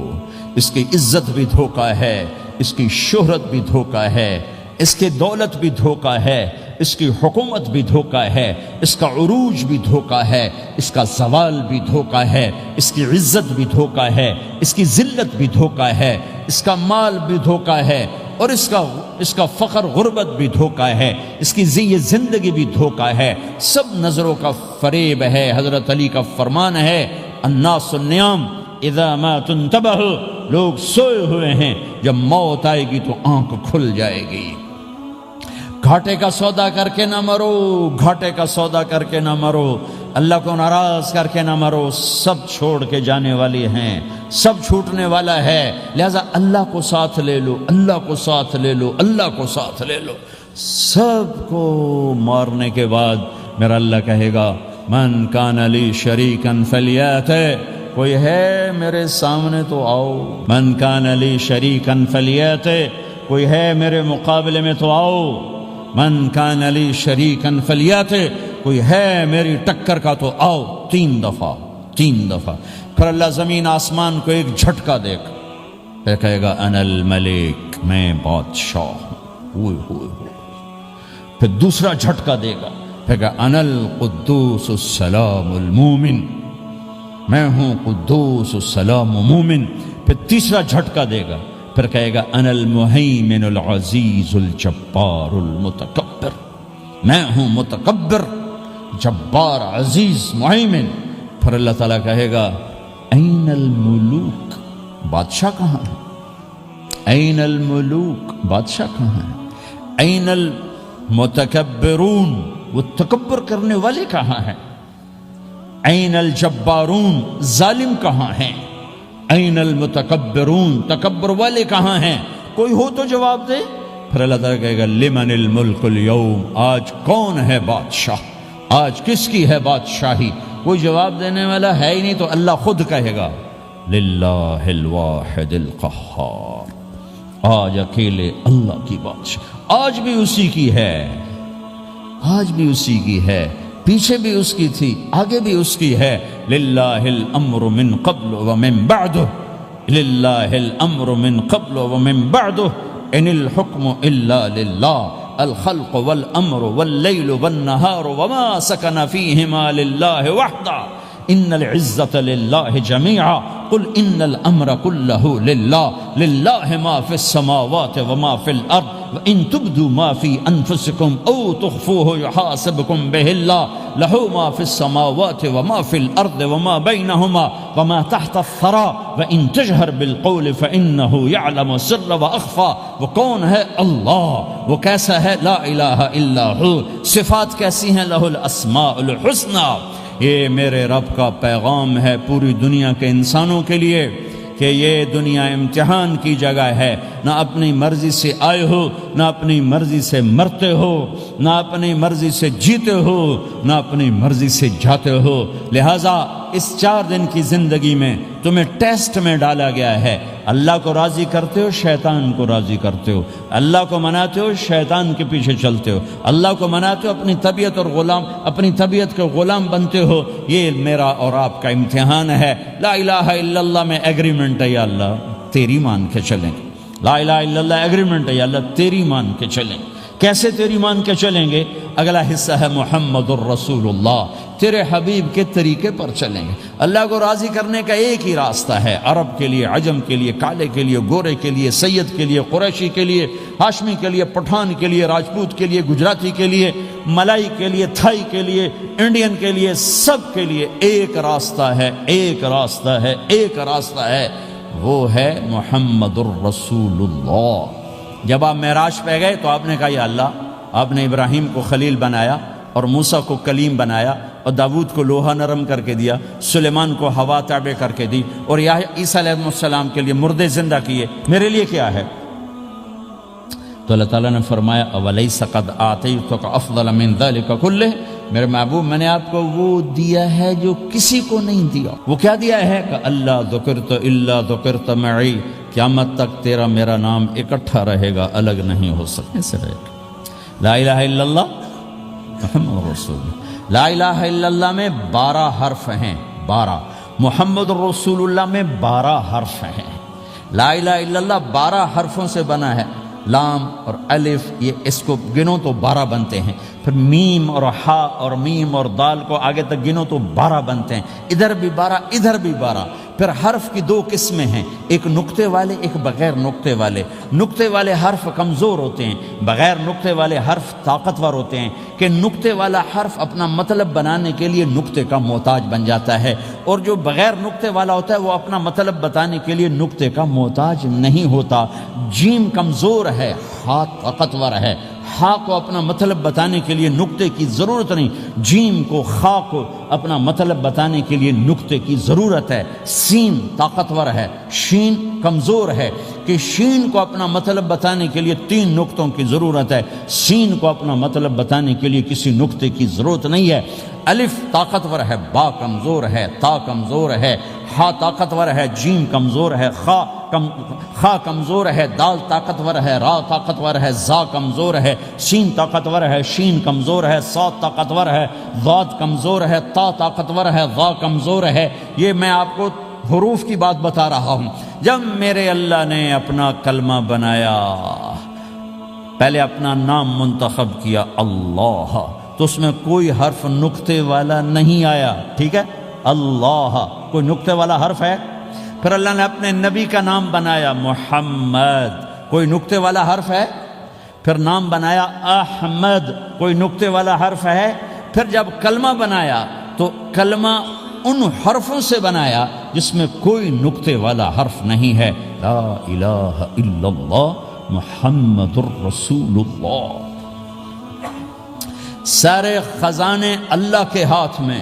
اس کی عزت بھی دھوکہ ہے، اس کی شہرت بھی دھوکہ ہے، اس کی دولت بھی دھوکہ ہے، اس کی حکومت بھی دھوکہ ہے، اس کا عروج بھی دھوکہ ہے، اس کا زوال بھی دھوکہ ہے، اس کی عزت بھی دھوکہ ہے، اس کی ذلت بھی دھوکہ ہے، اس کا مال بھی دھوکہ ہے، اور اس کا فخر غربت بھی دھوکہ ہے، اس کی زندگی بھی دھوکہ ہے، سب نظروں کا فریب ہے۔ حضرت علی کا فرمان ہے الناس النیام اذا ما تنتبہ، لوگ سوئے ہوئے ہیں، جب موت آئے گی تو آنکھ کھل جائے گی۔ گھاٹے کا سودا کر کے نہ مرو، گھاٹے کا سودا کر کے نہ مرو، اللہ کو ناراض کر کے نہ مرو، سب چھوڑ کے جانے والی ہیں، سب چھوٹنے والا ہے، لہذا اللہ کو ساتھ لے لو، اللہ کو ساتھ لے لو، اللہ کو ساتھ لے لو۔ سب کو مارنے کے بعد میرا اللہ کہے گا من کان لی شریکن فلیاتہ، کوئی ہے میرے سامنے تو آؤ، من کان لی شریکن فلیاتہ، کوئی ہے میرے مقابلے میں تو آؤ، من کان لی شریکن فلیاتہ، کوئی ہے میری ٹکر کا تو آؤ۔ تین دفعہ پھر اللہ زمین آسمان کو ایک جھٹکا دے گا، پھر کہے گا انا الملک، میں بادشاہ ہوں، پھر دوسرا جھٹکا دے گا، پھر کہا انا القدوس السلام المومن، میں ہوں قدوس السلام مومن، پھر تیسرا جھٹکا دے گا، پھر کہے گا انا المہیمن العزیز الجبار المتکبر، میں ہوں متکبر، جبار، عزیز، مہیمن۔ پھر اللہ تعالیٰ کہے گا این الملوک، بادشاہ کہاں ہے؟ این الملوک، بادشاہ کہاں ہے؟ این المتکبرون، وہ تکبر کرنے والے کہاں ہیں؟ این الجبارون، ظالم کہاں ہیں؟ این المتکبرون، تکبر والے کہاں ہیں؟ کوئی ہو تو جواب دے۔ پھر اللہ تعالیٰ کہے گا لمن الملک اليوم، آج کون ہے بادشاہ، آج کس کی ہے بادشاہی؟ کوئی جواب دینے والا ہے ہی نہیں، تو اللہ خود کہے گا للہ الواحد القہار، آج اکیلے اللہ کی بادشاہ، آج بھی اسی کی ہے، آج بھی اسی کی ہے، پیچھے بھی اس کی تھی، آگے بھی اس کی ہے۔ للہ الامر من قبل ومن بعد، للہ الامر من قبل ومن بعد، ان الحکم الا للہ، الخلق والامر واللیل والنہار وما سکن فیہما للہ وحدہ، ان العزة للہ جميعا، قل ان الامر كله للہ، للہ ما فی السماوات وما فی الارض، وان تبدوا ما فی انفسکم او تخفوه یحاسبکم به اللہ، لہ ما فی السماوات وما فی الارض وما بینہما وما تحت الثرى، وان تجہر بالقول فانہ یعلم السر واخفى۔ وہ کون ہے؟ اللہ۔ وہ کیسا ہے؟ لا الہ الا ہو۔ صفات کیسی ہیں؟ لہ الاسماء الحسنى۔ یہ میرے رب کا پیغام ہے پوری دنیا کے انسانوں کے لیے کہ یہ دنیا امتحان کی جگہ ہے، نہ اپنی مرضی سے آئے ہو، نہ اپنی مرضی سے مرتے ہو، نہ اپنی مرضی سے جیتے ہو، نہ اپنی مرضی سے جاتے ہو۔ لہٰذا اس 4 دن کی زندگی میں تمہیں ٹیسٹ میں ڈالا گیا ہے۔ اللہ کو راضی کرتے ہو، شیطان کو راضی کرتے ہو، اللہ کو مناتے ہو، شیطان کے پیچھے چلتے ہو، اللہ کو مناتے ہو، اپنی طبیعت اور غلام، اپنی طبیعت کے غلام بنتے ہو۔ یہ میرا اور آپ کا امتحان ہے۔ لا الہ الا اللہ میں ایگریمنٹ ہے، یا اللہ تیری مان کے چلیں گے۔ لا الہ الا اللہ ایگریمنٹ ہے، یا اللہ تیری مان کے چلیں گے۔ کیسے تیری مان کے چلیں گے؟ اگلا حصہ ہے محمد الرسول اللہ، تیرے حبیب کے طریقے پر چلیں گے۔ اللہ کو راضی کرنے کا ایک ہی راستہ ہے، عرب کے لیے، عجم کے لیے، کالے کے لیے، گورے کے لیے، سید کے لیے، قریشی کے لیے، ہاشمی کے لیے، پٹھان کے لیے، راجپوت کے لیے، گجراتی کے لیے، ملائی کے لیے، تھائی کے لیے، انڈین کے لیے، سب کے لیے ایک راستہ ہے، ایک راستہ ہے، ایک راستہ ہے، وہ ہے محمد الرسول اللہ۔ جب آپ معراج پہ گئے تو آپ نے کہا یا اللہ، آپ نے ابراہیم کو خلیل بنایا اور موسیٰ کو کلیم بنایا اور داود کو لوہا نرم کر کے دیا، سلیمان کو ہوا تابع کر کے دی، اور عیسیٰ علیہ السلام کے لیے مردے زندہ کیے، میرے لیے کیا ہے؟ تو اللہ تعالیٰ نے فرمایا اولیس قد آتیتک افضل من ذلک کلہ، میرے محبوب میں نے آپ کو وہ دیا ہے جو کسی کو نہیں دیا۔ وہ کیا دیا ہے؟ کہ اللہ ذکرت الا ذکرت معی، قیامت تک تیرا میرا نام اکٹھا رہے گا، الگ نہیں ہو سکے سے رہے گا۔ لا الہ الا اللہ محمد رسول اللہ۔ لا الہ الا اللہ میں 12 حرف ہیں، 12۔ محمد رسول اللہ میں 12 حرف ہیں۔ لا الہ الا اللہ 12 حرفوں سے بنا ہے، لام اور الف، یہ اس کو گنو تو 12 بنتے ہیں، پھر میم اور ہا اور میم اور دال کو آگے تک گنو تو 12 بنتے ہیں، ادھر بھی 12 ادھر بھی 12۔ پھر حرف کی 2 قسمیں ہیں، ایک نقطے والے، ایک بغیر نقطے والے۔ نقطے والے حرف کمزور ہوتے ہیں، بغیر نقطے والے حرف طاقتور ہوتے ہیں، کہ نقطے والا حرف اپنا مطلب بنانے کے لیے نقطے کا محتاج بن جاتا ہے، اور جو بغیر نقطے والا ہوتا ہے وہ اپنا مطلب بتانے کے لیے نقطے کا محتاج نہیں ہوتا۔ جیم کمزور ہے، ہا طاقتور ہے، ہا کو اپنا مطلب بتانے کے لیے نقطے کی ضرورت نہیں، جیم کو، خا کو اپنا مطلب بتانے کے لیے نقطے کی ضرورت ہے۔ سین طاقتور ہے، شین کمزور ہے، کہ شین کو اپنا مطلب بتانے کے لیے 3 نقطوں کی ضرورت ہے، سین کو اپنا مطلب بتانے کے لیے کسی نقطے کی ضرورت نہیں ہے۔ الف طاقتور ہے، با کمزور ہے، تا کمزور ہے، ہا طاقتور ہے، جیم کمزور ہے، خا کمزور ہے، دال طاقتور ہے، را طاقتور ہے، زا کمزور ہے، سین طاقتور ہے، شین کمزور ہے، صاد طاقتور ہے، ضاد کمزور ہے، تا طاقتور ہے، ظا کمزور ہے۔ یہ میں آپ کو حروف کی بات بتا رہا ہوں۔ جب میرے اللہ نے اپنا کلمہ بنایا، پہلے اپنا نام منتخب کیا اللہ، تو اس میں کوئی حرف نقطے والا نہیں آیا، ٹھیک ہے؟ اللہ کوئی نقطے والا حرف ہے؟ پھر اللہ نے اپنے نبی کا نام بنایا محمد، کوئی نقطے والا حرف ہے؟ پھر نام بنایا احمد، کوئی نقطے والا حرف ہے؟ پھر جب کلمہ بنایا تو کلمہ ان حرفوں سے بنایا جس میں کوئی نقطے والا حرف نہیں ہے۔ لا الہ الا اللہ محمد الرسول اللہ۔ سارے خزانے اللہ کے ہاتھ میں،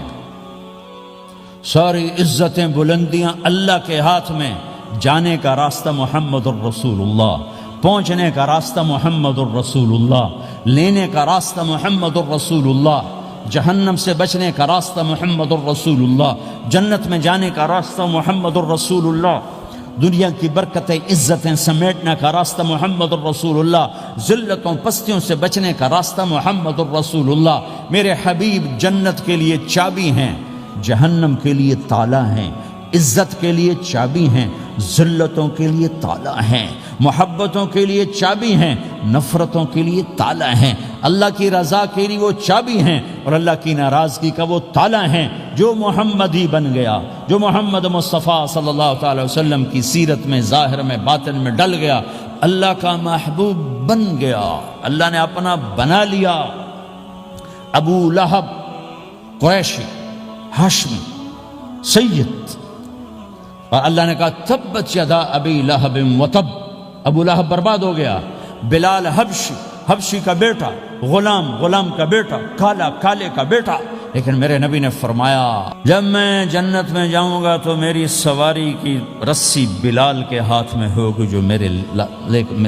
ساری عزتیں بلندیاں اللہ کے ہاتھ میں، جانے کا راستہ محمد الرسول اللہ، پہنچنے کا راستہ محمد الرسول اللہ، لینے کا راستہ محمد الرسول اللہ، جہنم سے بچنے کا راستہ محمد الرسول اللہ، جنت میں جانے کا راستہ محمد الرسول اللہ۔ دنیا کی برکتیں عزتیں سمیٹنے کا راستہ محمد الرسول اللہ، ذلتوں پستیوں سے بچنے کا راستہ محمد الرسول اللہ۔ میرے حبیب جنت کے لیے چابی ہیں، جہنم کے لیے تالا ہیں، عزت کے لیے چابی ہیں، ذلتوں کے لیے تالا ہیں، محبتوں کے لیے چابی ہیں، نفرتوں کے لیے تالا ہیں، اللہ کی رضا کے لیے وہ چابی ہیں اور اللہ کی ناراضگی کا وہ تالا ہیں۔ جو محمدی بن گیا، جو محمد مصطفیٰ صلی اللہ تعالی وسلم کی سیرت میں ظاہر میں باطن میں ڈل گیا، اللہ کا محبوب بن گیا، اللہ نے اپنا بنا لیا۔ ابو لہب قریشی ہاشمی سید، اور اللہ نے کہا تبت یدا ابی لہب وتب، ابو لہب برباد ہو گیا۔ بلال حبشی، حبشی کا بیٹا، غلام، غلام کا بیٹا، کالا، کالے کا بیٹا، لیکن میرے نبی نے فرمایا جب میں جنت میں جاؤں گا تو میری سواری کی رسی بلال کے ہاتھ میں ہوگی، جو میرے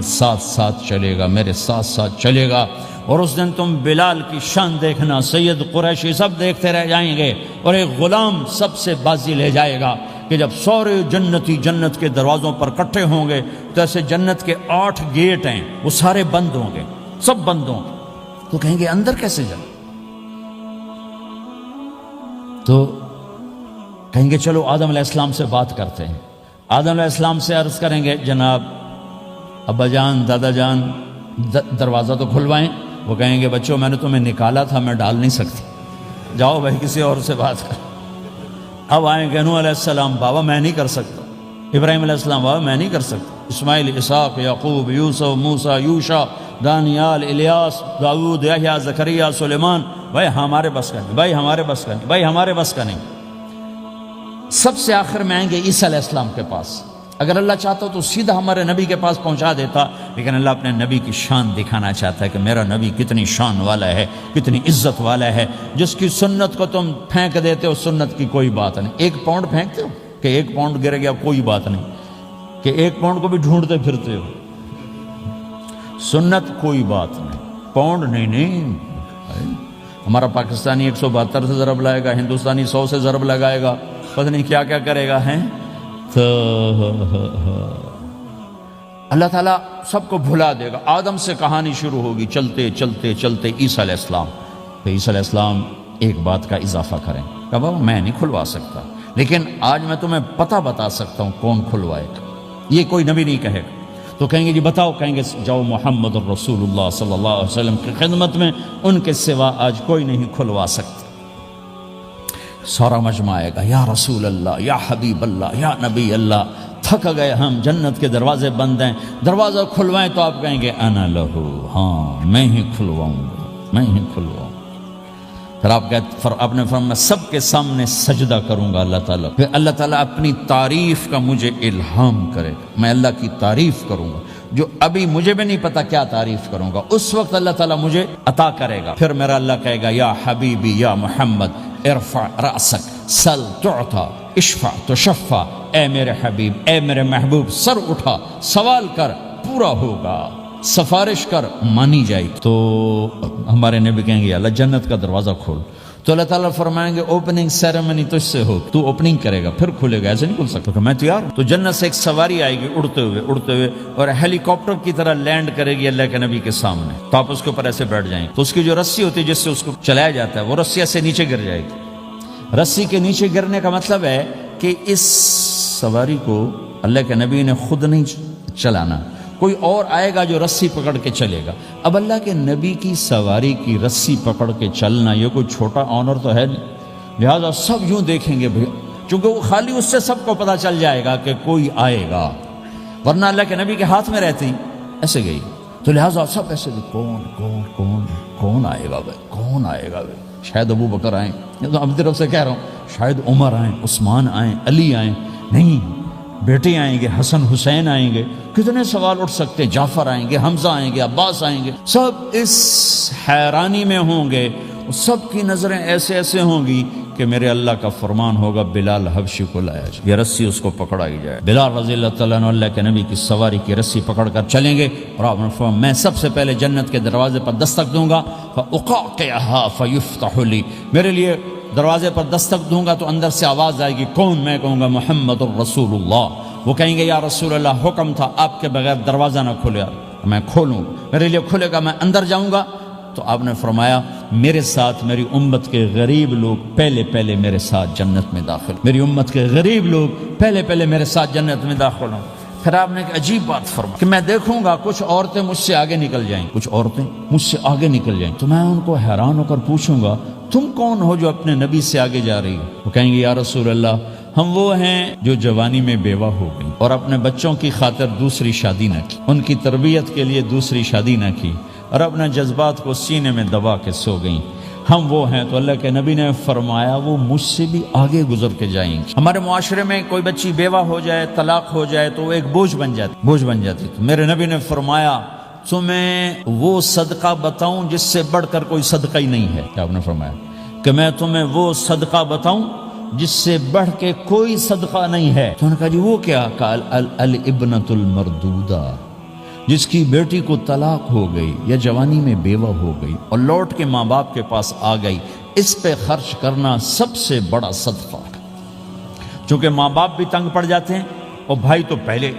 ساتھ ساتھ چلے گا، میرے ساتھ ساتھ چلے گا۔ اور اس دن تم بلال کی شان دیکھنا، سید قریشی سب دیکھتے رہ جائیں گے، اور ایک غلام سب سے بازی لے جائے گا کہ جب سارے جنتی جنت کے دروازوں پر کٹھے ہوں گے تو ایسے جنت کے 8 گیٹ ہیں، وہ سارے بند ہوں گے، سب بند ہوں گے، تو کہیں گے اندر کیسے جائیں؟ تو کہیں گے چلو آدم علیہ السلام سے بات کرتے ہیں۔ آدم علیہ السلام سے عرض کریں گے جناب ابا جان، دادا جان، دروازہ تو کھلوائیں۔ وہ کہیں گے بچوں میں نے تمہیں نکالا تھا، میں ڈال نہیں سکتی، جاؤ بھائی کسی اور سے بات کر۔ اب آئیں گے نوح علیہ السلام، بابا میں نہیں کر سکتا۔ ابراہیم علیہ السلام، بابا میں نہیں کر سکتا۔ اسماعیل، اسحاق، یعقوب، یوسف، موسیٰ، یوشع، دانیال، الیاس، داؤد، یحییٰ، زکریا، سلیمان، بھائی ہمارے بس کا نہیں، بھائی ہمارے بس کا نہیں، بھائی ہمارے بس کا نہیں۔ سب سے آخر میں آئیں گے عیسیٰ علیہ السلام کے پاس۔ اگر اللہ چاہتا تو سیدھا ہمارے نبی کے پاس پہنچا دیتا، لیکن اللہ اپنے نبی کی شان دکھانا چاہتا ہے کہ میرا نبی کتنی شان والا ہے، کتنی عزت والا ہے۔ جس کی سنت کو تم پھینک دیتے ہو، سنت کی کوئی بات نہیں۔ 1 پاؤنڈ پھینکتے ہو کہ 1 پاؤنڈ گر گیا، کوئی بات نہیں، کہ 1 پاؤنڈ کو بھی ڈھونڈتے پھرتے ہو۔ سنت کوئی بات نہیں، پاؤنڈ نہیں، نہیں۔ ہمارا پاکستانی 172 سے ضرب لائے گا، ہندوستانی 100 سے ضرب لگائے گا، پتہ نہیں کیا کیا کرے گا، ہیں تو اللہ تعالیٰ سب کو بھلا دے گا۔ آدم سے کہانی شروع ہوگی، چلتے چلتے چلتے عیسیٰ علیہ السلام، تو عیسیٰ علیہ السلام ایک بات کا اضافہ کریں کہ بابا میں نہیں کھلوا سکتا، لیکن آج میں تمہیں پتہ بتا سکتا ہوں کون کھلوائے گا، یہ کوئی نبی نہیں کہے گا۔ تو کہیں گے جی بتاؤ، کہیں گے جاؤ محمد الرسول اللہ صلی اللہ علیہ وسلم کی خدمت میں، ان کے سوا آج کوئی نہیں کھلوا سکتا۔ سارا مجمع آئے گا، یا رسول اللہ، یا حبیب اللہ، یا نبی اللہ، تھک گئے ہم، جنت کے دروازے بند ہیں، دروازہ کھلوائیں تو آپ کہیں گے انا لہو، ہاں میں ہی کھلواؤں گا، میں ہی کھلواؤں گا۔ پھر آپ نے فرمایا میں سب کے سامنے سجدہ کروں گا اللہ تعالیٰ، پھر اللہ تعالیٰ اپنی تعریف کا مجھے الہام کرے گا، میں اللہ کی تعریف کروں گا جو ابھی مجھے بھی نہیں پتا کیا تعریف کروں گا، اس وقت اللہ تعالیٰ مجھے عطا کرے گا۔ پھر میرا اللہ کہے گا یا حبیبی یا محمد ارفع رأسک سل تعطا اشفع تشفع، اے میرے حبیب، اے میرے محبوب، سر اٹھا، سوال کر، پورا ہوگا، سفارش کر، مانی جائے۔ تو ہمارے نبی کہیں گے اللہ جنت کا دروازہ کھول، تو اللہ تعالیٰ فرمائیں گے اوپننگ سیریمنی تجھ سے ہو، تو اوپننگ کرے گا، پھر کھلے گا، ایسے نہیں کھل سکتا کہ میں تیار ہوں۔ تو جنت سے ایک سواری آئے گی اڑتے ہوئے اور ہیلی کاپٹر کی طرح لینڈ کرے گی اللہ کے نبی کے سامنے، تو آپ اس کے اوپر ایسے بیٹھ جائیں گے، تو اس کی جو رسی ہوتی ہے جس سے اس کو چلایا جاتا ہے، وہ رسی ایسے نیچے گر جائے گی۔ رسی کے نیچے گرنے کا مطلب ہے کہ اس سواری کو اللہ کے نبی نے خود نہیں چلانا، کوئی اور آئے گا جو رسی پکڑ کے چلے گا۔ اب اللہ کے نبی کی سواری کی رسی پکڑ کے چلنا یہ کوئی چھوٹا آنر تو ہے نہیں، لہذا سب یوں دیکھیں گے چونکہ وہ خالی اس سے سب کو پتہ چل جائے گا کہ کوئی آئے گا، ورنہ اللہ کے نبی کے ہاتھ میں رہتی ایسے گئی، تو لہذا سب ایسے کون کون کون کون آئے گا بھائی، کون آئے گا بھائی، شاید ابو بکر آئیں، تو اپنی طرف سے کہہ رہا ہوں شاید عمر آئیں، عثمان آئیں، علی آئیں، نہیں بیٹے آئیں گے، حسن حسین آئیں گے، کتنے سوال اٹھ سکتے ہیں، جعفر آئیں گے، حمزہ آئیں گے، عباس آئیں گے، سب اس حیرانی میں ہوں گے، سب کی نظریں ایسے ایسے ہوں گی کہ میرے اللہ کا فرمان ہوگا بلال حبشی کو لایا جائے، یہ رسی اس کو پکڑائی جائے۔ بلال رضی اللہ تعالیٰ عنہ اللہ کے نبی کی سواری کی رسی پکڑ کر چلیں گے، اور آپ نے فرمایا میں سب سے پہلے جنت کے دروازے پر دستک دوں گا، فَأُقَعْقِعَهَا فَيُفْتَحُ لِي، میرے لیے دروازے پر دستک دوں گا تو اندر سے آواز آئے گی، کون؟ میں کہوں گا محمد الرسول اللہ وہ کہیں گے یا رسول اللہ حکم تھا آپ کے بغیر دروازہ نہ کھولے، میں کھولوں، میرے لیے کھلے گا، میں اندر جاؤں گا۔ تو آپ نے فرمایا میرے ساتھ میری امت کے غریب لوگ پہلے میرے ساتھ جنت میں داخل، میری امت کے غریب لوگ پہلے میرے ساتھ جنت میں داخل ہوں۔ پھر آپ نے ایک عجیب بات فرمائی کہ میں دیکھوں گا کچھ عورتیں مجھ سے آگے نکل جائیں، کچھ عورتیں مجھ سے آگے نکل جائیں، تو میں ان کو حیران ہو کر پوچھوں گا تم کون ہو جو اپنے نبی سے آگے جا رہی ہو؟ وہ کہیں گے یا رسول اللہ ہم وہ ہیں جو جوانی میں بیوہ ہو گئی اور اپنے بچوں کی خاطر دوسری شادی نہ کی، ان کی تربیت کے لیے دوسری شادی نہ کی اور اپنے جذبات کو سینے میں دبا کے سو گئیں، ہم وہ ہیں۔ تو اللہ کے نبی نے فرمایا وہ مجھ سے بھی آگے گزر کے جائیں گی۔ ہمارے معاشرے میں کوئی بچی بیوہ ہو جائے، طلاق ہو جائے تو وہ ایک بوجھ بن جاتی۔ تو میرے نبی نے فرمایا تمہیں وہ صدقہ بتاؤں جس سے بڑھ کر کوئی صدقہ ہی نہیں ہے۔ کیا آپ نے فرمایا کہ میں تمہیں وہ صدقہ بتاؤں جس سے بڑھ کے کوئی صدقہ نہیں ہے؟ تو انہوں نے کہا جی وہ کیا؟ کہا الابنۃ المردودہ، جس کی بیٹی کو طلاق ہو گئی یا جوانی میں بیوہ ہو گئی اور لوٹ کے ماں باپ کے پاس آ گئی، اس پہ خرچ کرنا سب سے بڑا صدقہ ہے۔ چونکہ ماں باپ بھی تنگ پڑ جاتے ہیں اور بھائی تو پہلے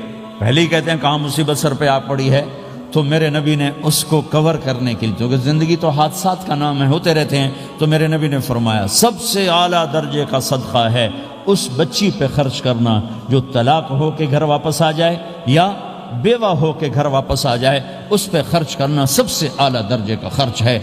ہی کہتے ہیں کہاں مصیبت سر پہ آ پڑی ہے، تو میرے نبی نے اس کو کور کرنے کے لیے، کیونکہ زندگی تو حادثات کا نام ہے، ہوتے رہتے ہیں، تو میرے نبی نے فرمایا سب سے اعلیٰ درجے کا صدقہ ہے اس بچی پہ خرچ کرنا جو طلاق ہو کے گھر واپس آ جائے یا بیوہ ہو کے گھر واپس آ جائے، اس پہ خرچ کرنا سب سے اعلیٰ درجے کا خرچ ہے۔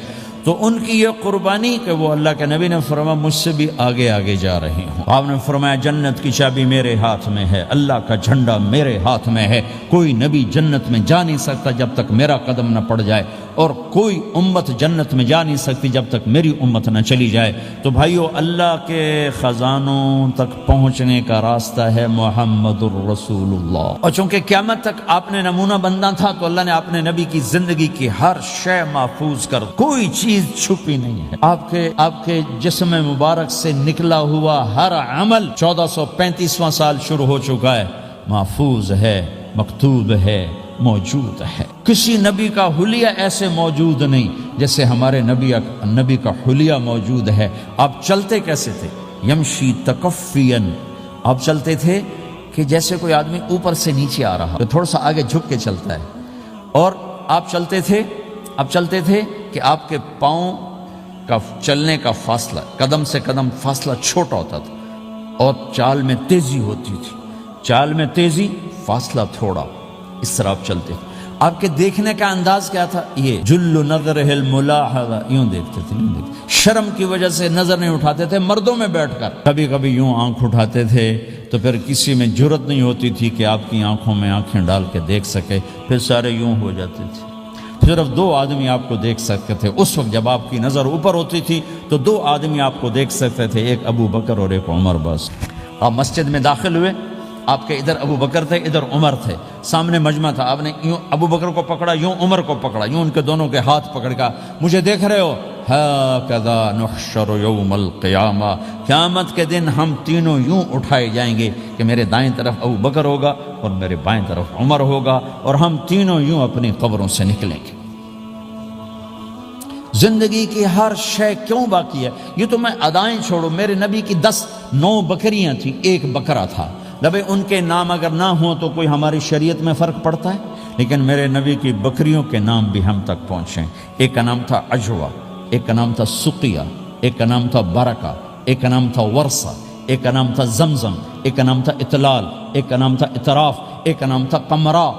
تو ان کی یہ قربانی کہ وہ اللہ کے نبی نے فرمایا مجھ سے بھی آگے جا رہی ہوں۔ آپ نے فرمایا جنت کی چابی میرے ہاتھ میں ہے، اللہ کا جھنڈا میرے ہاتھ میں ہے، کوئی نبی جنت میں جا نہیں سکتا جب تک میرا قدم نہ پڑ جائے، اور کوئی امت جنت میں جا نہیں سکتی جب تک میری امت نہ چلی جائے۔ تو بھائیو اللہ کے خزانوں تک پہنچنے کا راستہ ہے محمد الرسول اللہ، اور چونکہ قیامت تک آپ نے نمونہ بننا تھا تو اللہ نے اپنے نبی کی زندگی کی ہر شے محفوظ کر، کوئی چیز چھپی نہیں ہے۔ آپ کے جسم مبارک سے نکلا ہوا ہر عمل 1435واں سال شروع ہو چکا ہے، محفوظ ہے، مکتوب ہے، موجود ہے۔ کسی نبی کا حلیہ ایسے موجود نہیں جیسے ہمارے نبی کا حلیہ موجود ہے۔ آپ چلتے کیسے تھے؟ یمشی تکفین، آپ چلتے تھے کہ جیسے کوئی آدمی اوپر سے نیچے آ رہا تو تھوڑا سا آگے جھک کے چلتا ہے، اور آپ چلتے تھے کہ آپ کے پاؤں کا چلنے کا فاصلہ، قدم سے قدم فاصلہ چھوٹا ہوتا تھا، اور چال میں تیزی ہوتی تھی، چال میں تیزی، فاصلہ تھوڑا، اس طرح آپ چلتے تھے۔ آپ کے دیکھنے کا انداز کیا تھا؟ یہ جل نظرہ الملاحظہ، یوں دیکھتے تھے، شرم کی وجہ سے نظر نہیں اٹھاتے تھے مردوں میں بیٹھ کر، کبھی کبھی یوں آنکھ اٹھاتے تھے تو پھر کسی میں جرت نہیں ہوتی تھی کہ آپ کی آنکھوں میں آنکھیں ڈال کے دیکھ سکے، پھر سارے یوں ہو جاتے تھے، صرف 2 آدمی آپ کو دیکھ سکتے تھے۔ اس وقت جب آپ کی نظر اوپر ہوتی تھی تو 2 آدمی آپ کو دیکھ سکتے تھے، ایک ابو بکر اور ایک عمر، بس۔ آپ مسجد میں داخل ہوئے، آپ کے ادھر ابو بکر تھے، ادھر عمر تھے، سامنے مجمع تھا، آپ نے یوں ابو بکر کو پکڑا، یوں عمر کو پکڑا، یوں ان کے دونوں کے ہاتھ پکڑ کا، مجھے دیکھ رہے ہو؟ ہَكَذَا نُحْشَرُ يَوْمَ الْقِيَامَةِ، قیامت کے دن ہم تینوں یوں اٹھائے جائیں گے کہ میرے دائیں طرف ابو بکر ہوگا اور میرے بائیں طرف عمر ہوگا، اور ہم تینوں یوں اپنی قبروں سے نکلیں گے۔ زندگی کی ہر شے کیوں باقی ہے؟ یہ تو میں ادائیں چھوڑو، میرے نبی کی 9 بکریاں تھیں، 1 بکرا تھا، لبے ان کے نام اگر نہ ہوں تو کوئی ہماری شریعت میں فرق پڑتا ہے، لیکن میرے نبی کی بکریوں کے نام بھی ہم تک پہنچیں۔ ایک کا نام تھا عجوہ، ایک کا نام تھا سقیہ، ایک کا نام تھا برکہ، ایک کا نام تھا ورثہ، ایک کا نام تھا زمزم، ایک کا نام تھا اطلال، ایک کا نام تھا اطراف، ایک کا نام تھا قمرا،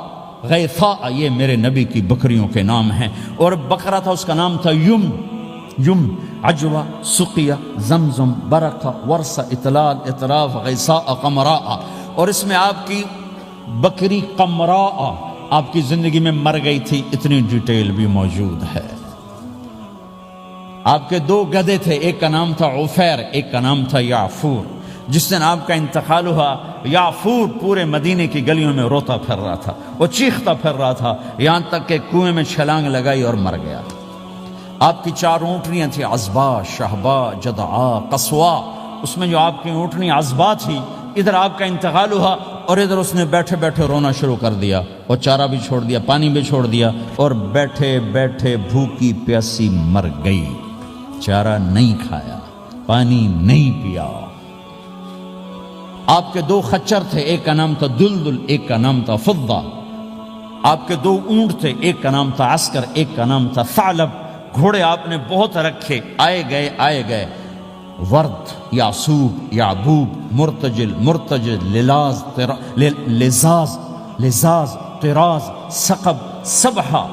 غیثاء، یہ میرے نبی کی بکریوں کے نام ہیں۔ اور بکرا تھا، اس کا نام تھا یم، عجوہ، سقیہ، زمزم، برکہ، ورثہ، اطلال، اطراف، غیثاء، قمراء۔ اور اس میں آپ کی بکری قمراء آپ کی زندگی میں مر گئی تھی، اتنی ڈیٹیل بھی موجود ہے۔ آپ کے 2 گدھے تھے، ایک کا نام تھا عفیر، ایک کا نام تھا یعفور۔ جس دن آپ کا انتقال ہوا، یعفور پورے مدینے کی گلیوں میں روتا پھر رہا تھا، وہ چیختا پھر رہا تھا، یہاں تک کہ کنویں میں چھلانگ لگائی اور مر گیا۔ آپ کی 4 اونٹنیاں تھیں، عزبا، شہبا، جدعا، قصوا۔ اس میں جو آپ کی اونٹنی عزبا تھی، ادھر آپ کا انتقال ہوا اور ادھر اس نے بیٹھے بیٹھے رونا شروع کر دیا، اور چارہ بھی چھوڑ دیا، پانی بھی چھوڑ دیا، اور بیٹھے بیٹھے بھوکی پیاسی مر گئی، چارہ نہیں کھایا، پانی نہیں پیا۔ آپ کے دو خچر تھے، ایک کا نام تھا دلدل، ایک کا نام تھا فضہ۔ آپ کے دو اونٹ تھے، ایک کا نام تھا عسکر، ایک کا نام تھا ثعلب۔ گھوڑے آپ نے بہت رکھے، آئے گئے ورد، یعصوب، یعبوب، مرتجل، لزاز، طراز، ثقب، سبحہ،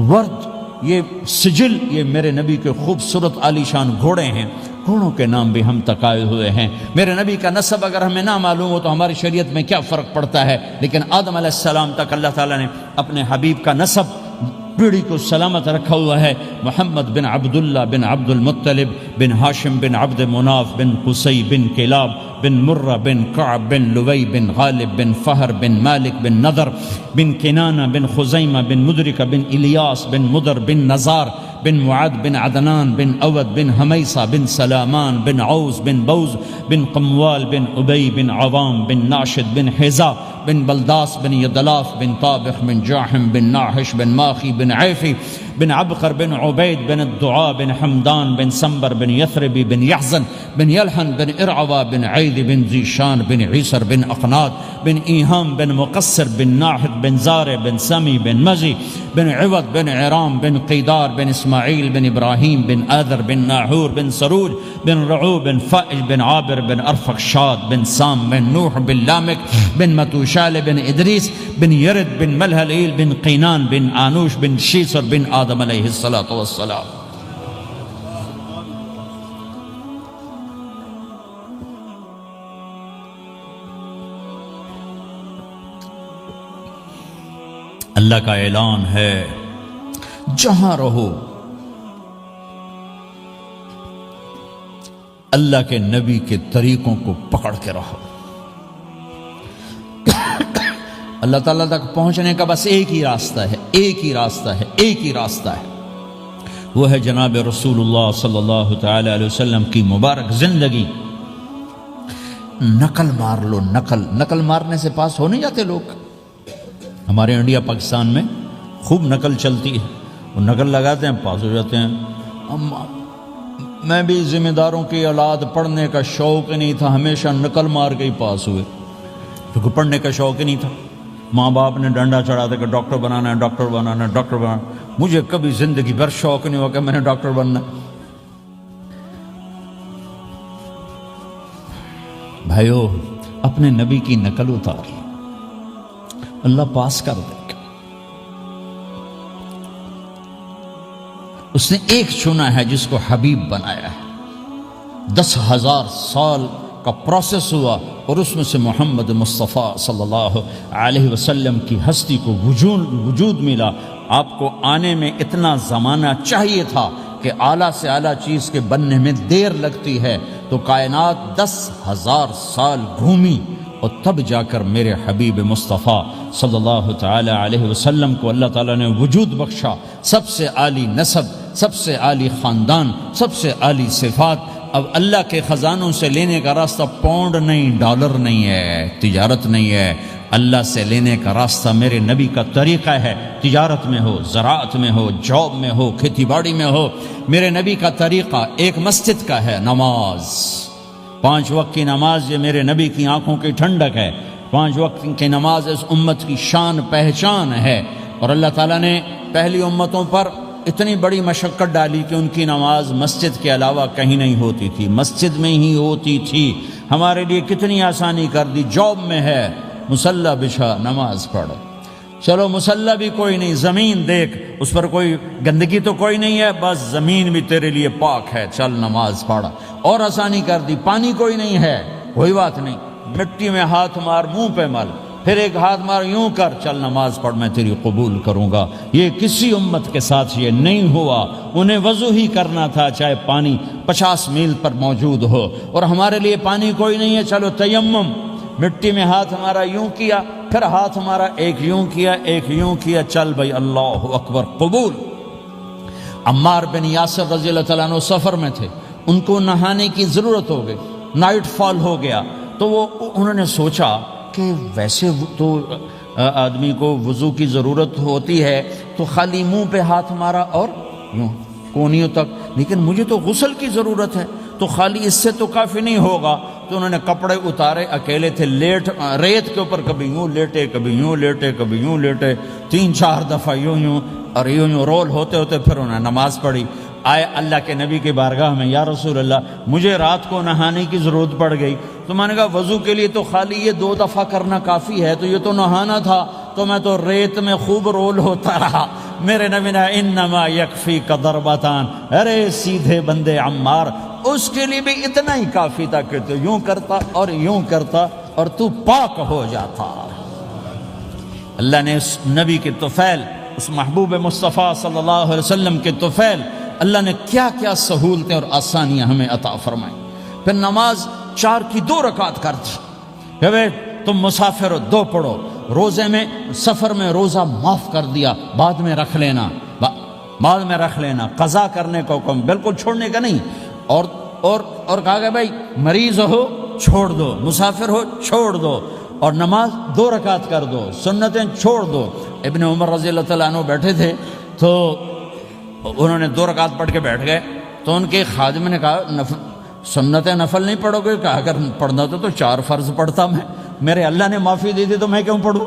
ورد، یہ سجل، یہ میرے نبی کے خوبصورت عالی شان گھوڑے ہیں۔ گھوڑوں کے نام بھی ہم تک آئے ہوئے ہیں۔ میرے نبی کا نسب اگر ہمیں نہ معلوم ہو تو ہماری شریعت میں کیا فرق پڑتا ہے، لیکن آدم علیہ السلام تک اللہ تعالیٰ نے اپنے حبیب کا نسب پیڑھی کو سلامت رکھا ہوا ہے۔ محمد بن عبداللہ بن عبد المطلب بن ہاشم بن عبد مناف بن قصی بن کلاب بن مرہ بن کعب بن لوی بن غالب بن فہر بن مالک بن نضر بن کنانہ بن خزیمہ بن مدرکہ بن الیاس بن مدر بن نزار بن معد بن عدنان بن اود بن حمیصہ بن سلامان بن عوز بن بوز بن قموال بن ابی بن عوام بن ناشد بن حزا بن بلداس بن یدلاف بن طابخ بن جاحم بن ناحش بن ماخی بن عیفی بن عبقر بن عبید بن الدعاء بن حمدان بن سنبر بن یثربی بن یحزن بن یلحن بن ارعوا بن عید بن ذیشان بن عیسر بن اقناد بن ایہام بن مقصر بن ناحد بن زار بن سمی بن مزی بن عوض بن عرام بن قیدار بن اسماعیل بن ابراہیم بن آذر بن ناحور بن سروج بن رعو بن فائج بن عابر بن ارفقشاد بن سام بن نوح بن لامک بن متوشال بن ادریس بن یرد بن ملہلیل بن قینان بن آنوش بن شیسر بن آدم علیہ السلام۔ اللہ کا اعلان ہے، جہاں رہو اللہ کے نبی کے طریقوں کو پکڑ کے رہو۔ اللہ تعالیٰ تک پہنچنے کا بس ایک ہی راستہ ہے، ایک ہی راستہ ہے، وہ ہے جناب رسول اللہ صلی اللہ تعالی علیہ وسلم کی مبارک زندگی۔ نقل مار لو، نقل مارنے سے پاس ہو نہیں جاتے لوگ۔ ہمارے انڈیا پاکستان میں خوب نقل چلتی ہے، وہ نقل لگاتے ہیں، پاس ہو جاتے ہیں۔ میں بھی ذمہ داروں کی اولاد، پڑھنے کا شوق نہیں تھا، ہمیشہ نقل مار کے ہی پاس ہوئے، کیونکہ پڑھنے کا شوق ہی نہیں تھا۔ ماں باپ نے ڈنڈا چڑھا دیا کہ ڈاکٹر بنانا ہے۔ مجھے کبھی زندگی بھر شوق نہیں ہوا کہ میں نے ڈاکٹر بننا ہے۔ بھائیو، اپنے نبی کی نقل اتار، اللہ پاس کر دے گا۔ اس نے ایک چنا ہے جس کو حبیب بنایا ہے، 10,000 سال کا پروسیس ہوا اور اس میں سے محمد مصطفیٰ صلی اللہ علیہ وسلم کی ہستی کو وجود ملا۔ آپ کو آنے میں اتنا زمانہ چاہیے تھا کہ اعلیٰ سے اعلیٰ چیز کے بننے میں دیر لگتی ہے، تو کائنات 10,000 سال گھومی اور تب جا کر میرے حبیب مصطفیٰ صلی اللہ تعالی علیہ وسلم کو اللہ تعالیٰ نے وجود بخشا۔ سب سے عالی نسب، سب سے عالی خاندان، سب سے عالی صفات۔ اب اللہ کے خزانوں سے لینے کا راستہ پاؤنڈ نہیں، ڈالر نہیں ہے، تجارت نہیں ہے۔ اللہ سے لینے کا راستہ میرے نبی کا طریقہ ہے، تجارت میں ہو، زراعت میں ہو، جاب میں ہو، کھیتی باڑی میں ہو۔ میرے نبی کا طریقہ ایک مسجد کا ہے، نماز، 5 وقت کی نماز، یہ میرے نبی کی آنکھوں کی ٹھنڈک ہے۔ 5 وقت کی نماز اس امت کی شان پہچان ہے، اور اللہ تعالیٰ نے پہلی امتوں پر اتنی بڑی مشقت ڈالی کہ ان کی نماز مسجد کے علاوہ کہیں نہیں ہوتی تھی، مسجد میں ہی ہوتی تھی۔ ہمارے لیے کتنی آسانی کر دی، جاب میں ہے، مصلی بچھا، نماز پڑھ۔ چلو مصلی بھی کوئی نہیں، زمین دیکھ، اس پر کوئی گندگی تو کوئی نہیں ہے، بس زمین بھی تیرے لیے پاک ہے، چل نماز پڑھ۔ اور آسانی کر دی، پانی کوئی نہیں ہے، کوئی بات نہیں، مٹی میں ہاتھ مار، منہ پہ مل، پھر ایک ہاتھ مار، یوں کر، چل نماز پڑھ، میں تیری قبول کروں گا۔ یہ کسی امت کے ساتھ یہ نہیں ہوا، انہیں وضو ہی کرنا تھا چاہے پانی 50 میل پر موجود ہو۔ اور ہمارے لیے پانی کوئی نہیں ہے، چلو تیمم، مٹی میں ہاتھ ہمارا یوں کیا، پھر ہاتھ ہمارا ایک یوں کیا، ایک یوں کیا، چل بھائی اللہ اکبر، قبول۔ عمار بن یاسر رضی اللہ تعالیٰ عنہ سفر میں تھے، ان کو نہانے کی ضرورت ہو گئی، نائٹ فال ہو گیا، تو انہوں نے سوچا کہ ویسے تو آدمی کو وضو کی ضرورت ہوتی ہے تو خالی منہ پہ ہاتھ مارا اور یوں کونیوں تک، لیکن مجھے تو غسل کی ضرورت ہے، تو خالی اس سے تو کافی نہیں ہوگا، تو انہوں نے کپڑے اتارے، اکیلے تھے، ریت کے اوپر کبھی یوں لیٹے، کبھی یوں لیٹے، کبھی یوں لیٹے، 3-4 دفعہ یوں اور یوں رول ہوتے ہوتے پھر انہوں نے نماز پڑھی۔ آئے اللہ کے نبی کی بارگاہ میں، یا رسول اللہ مجھے رات کو نہانے کی ضرورت پڑ گئی۔ تو میں نے کہا وضو کے لیے تو خالی یہ 2 دفعہ کرنا کافی ہے، تو یہ تو نہانا تھا، تو میں تو ریت میں خوب رول ہوتا رہا۔ میرے نبی نے انما یکفیک ضربتان، ارے سیدھے بندے عمار، اس کے لیے بھی اتنا ہی کافی تھا کہ تو یوں کرتا اور یوں کرتا اور تو پاک ہو جاتا۔ اللہ نے اس نبی کے طفیل، اس محبوب مصطفیٰ صلی اللہ علیہ وسلم کے طفیل، اللہ نے کیا کیا سہولتیں اور آسانیاں ہمیں عطا فرمائیں۔ پھر نماز 4 کی 2 رکعت کر دی کہ بھئی تم مسافر ہو 2 پڑھو، روزے میں سفر میں روزہ معاف کر دیا، بعد میں رکھ لینا، بعد میں رکھ لینا، قضا کرنے کا حکم، بالکل چھوڑنے کا نہیں۔ اور کہا کہ بھائی مریض ہو چھوڑ دو، مسافر ہو چھوڑ دو، اور نماز 2 رکعت کر دو، سنتیں چھوڑ دو۔ ابن عمر رضی اللہ تعالیٰ عنہ بیٹھے تھے تو انہوں نے 2 رکعت پڑھ کے بیٹھ گئے، تو ان کے خادم نے کہا سنت نفل نہیں پڑھو گے؟ کہا اگر پڑھنا تو 4 فرض پڑھتا میں، میرے اللہ نے معافی دی تھی تو میں کیوں پڑھوں؟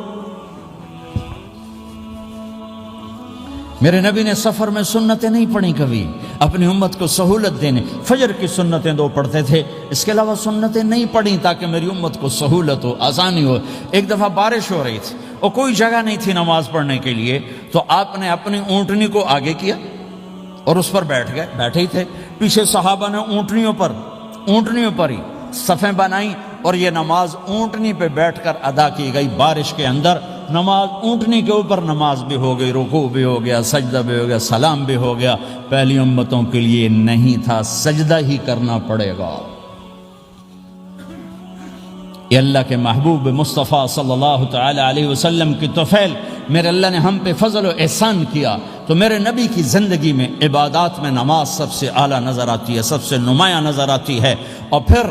میرے نبی نے سفر میں سنتیں نہیں پڑھی کبھی، اپنی امت کو سہولت دینے، فجر کی سنتیں 2 پڑھتے تھے، اس کے علاوہ سنتیں نہیں پڑھی تاکہ میری امت کو سہولت ہو، آسانی ہو۔ ایک دفعہ بارش ہو رہی تھی اور کوئی جگہ نہیں تھی نماز پڑھنے کے لیے، تو آپ نے اپنی اونٹنی کو آگے کیا اور اس پر بیٹھ گئے، بیٹھے ہی تھے، پیچھے صحابہ نے اونٹنیوں پر ہی صفیں بنائیں، اور یہ نماز اونٹنی پہ بیٹھ کر ادا کی گئی۔ بارش کے اندر نماز اونٹنی کے اوپر نماز بھی ہو گئی، رکوع بھی ہو گیا، سجدہ بھی ہو گیا، سلام بھی ہو گیا۔ پہلی امتوں کے لیے نہیں تھا، سجدہ ہی کرنا پڑے گا۔ یہ اللہ کے محبوب مصطفیٰ صلی اللہ تعالی علیہ وسلم کی طفیل، میرے اللہ نے ہم پہ فضل و احسان کیا، تو میرے نبی کی زندگی میں عبادات میں نماز سب سے اعلیٰ نظر آتی ہے، سب سے نمایاں نظر آتی ہے۔ اور پھر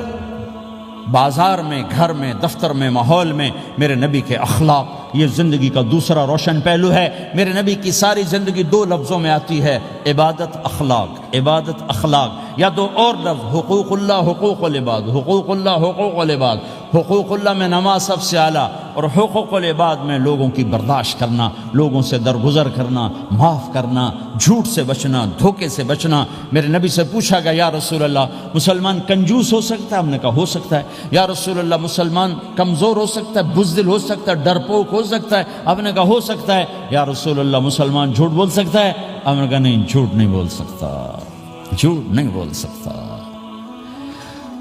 بازار میں، گھر میں، دفتر میں، ماحول میں میرے نبی کے اخلاق، یہ زندگی کا دوسرا روشن پہلو ہے۔ میرے نبی کی ساری زندگی 2 لفظوں میں آتی ہے، عبادت اخلاق، عبادت اخلاق، یا 2 اور لفظ، حقوق اللہ، حقوق العباد، حقوق اللہ، حقوق العباد۔ حقوق اللہ میں نماز سب سے اعلیٰ، اور حقوق العباد میں لوگوں کی برداشت کرنا، لوگوں سے درگزر کرنا، معاف کرنا، جھوٹ سے بچنا، دھوکے سے بچنا۔ میرے نبی سے پوچھا گیا یا رسول اللہ مسلمان کنجوس ہو سکتا ہے؟ ہم نے کہا ہو سکتا ہے۔ یا رسول اللہ مسلمان کمزور ہو سکتا ہے، بزدل ہو سکتا ہے، ڈرپوک ہو سکتا ہے؟ آپ نے کہا ہو سکتا ہے۔ یا رسول اللہ مسلمان جھوٹ بول سکتا ہے؟ آپ نے کہا نہیں، جھوٹ نہیں بول سکتا، جھوٹ نہیں بول سکتا۔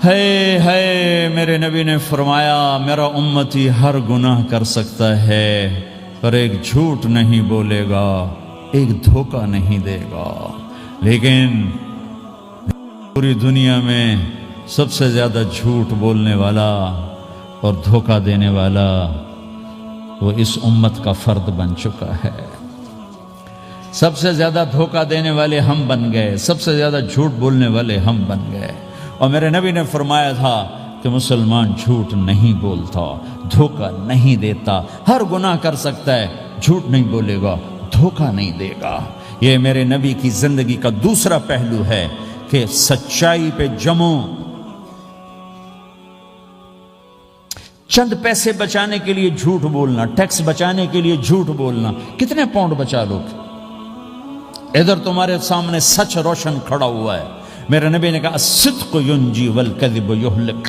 ہے میرے نبی نے فرمایا میرا امتی ہر گناہ کر سکتا ہے پر ایک جھوٹ نہیں بولے گا، ایک دھوکہ نہیں دے گا۔ لیکن پوری دنیا میں سب سے زیادہ جھوٹ بولنے والا اور دھوکہ دینے والا وہ اس امت کا فرد بن چکا ہے۔ سب سے زیادہ دھوکہ دینے والے ہم بن گئے، سب سے زیادہ جھوٹ بولنے والے ہم بن گئے۔ اور میرے نبی نے فرمایا تھا کہ مسلمان جھوٹ نہیں بولتا، دھوکہ نہیں دیتا، ہر گناہ کر سکتا ہے، جھوٹ نہیں بولے گا، دھوکہ نہیں دے گا۔ یہ میرے نبی کی زندگی کا دوسرا پہلو ہے کہ سچائی پہ جمو۔ چند پیسے بچانے کے لیے جھوٹ بولنا، ٹیکس بچانے کے لیے جھوٹ بولنا، کتنے پاؤنڈ بچا لو گے؟ ادھر تمہارے سامنے سچ روشن کھڑا ہوا ہے۔ میرے نبی نے کہا الصدق ینجی والکذب یہلک۔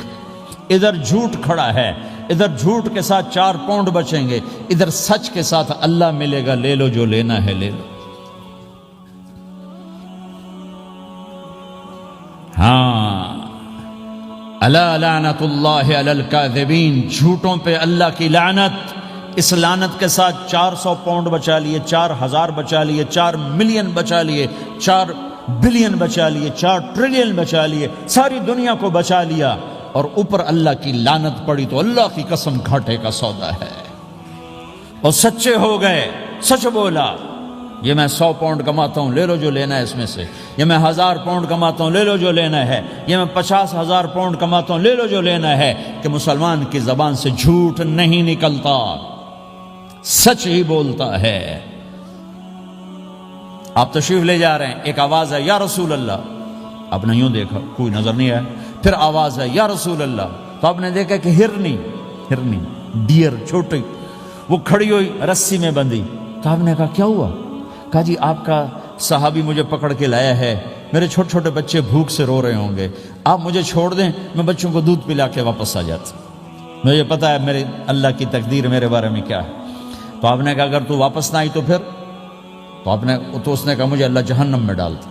ادھر جھوٹ کھڑا ہے، ادھر جھوٹ کے ساتھ 4 پاؤنڈ بچیں گے، ادھر سچ کے ساتھ اللہ ملے گا، لے لو جو لینا ہے لے لو۔ ہاں، الا لعنت اللہ علی الکاذبین، جھوٹوں پہ اللہ کی لعنت۔ اس لعنت کے ساتھ 400 پاؤنڈ بچا لیے، 4000 بچا لیے، 4 ملین بچا لیے، 4 بلین بچا لیے، 4 ٹریلین بچا لیے، ساری دنیا کو بچا لیا، اور اوپر اللہ کی لعنت پڑی تو اللہ کی قسم گھاٹے کا سودا ہے۔ اور سچے ہو گئے، سچ بولا، یہ میں 100 پاؤنڈ کماتا ہوں، لے لو جو لینا ہے اس میں سے، یہ میں 1000 پاؤنڈ کماتا ہوں، لے لو جو لینا ہے، یہ میں 50,000 پاؤنڈ کماتا ہوں، لے لو جو لینا ہے۔ کہ مسلمان کی زبان سے جھوٹ نہیں نکلتا، سچ ہی بولتا ہے۔ آپ تشریف لے جا رہے ہیں، ایک آواز ہے یا رسول اللہ، آپ نے یوں دیکھا، کوئی نظر نہیں آیا، پھر آواز ہے یا رسول اللہ، تو آپ نے دیکھا کہ ہرنی ڈیئر چھوٹی وہ کھڑی ہوئی رسی میں بندھی. تو آپ نے کہا کیا ہوا؟ کہا جی آپ کا صحابی مجھے پکڑ کے لایا ہے, میرے چھوٹے چھوٹے بچے بھوک سے رو رہے ہوں گے, آپ مجھے چھوڑ دیں, میں بچوں کو دودھ پلا کے واپس آ جاتا. مجھے پتا ہے میرے اللہ کی تقدیر میرے بارے میں کیا ہے. تو آپ نے کہا اگر تو واپس نہ آئی تو پھر؟ تو اس نے کہا مجھے اللہ جہنم میں ڈال دے.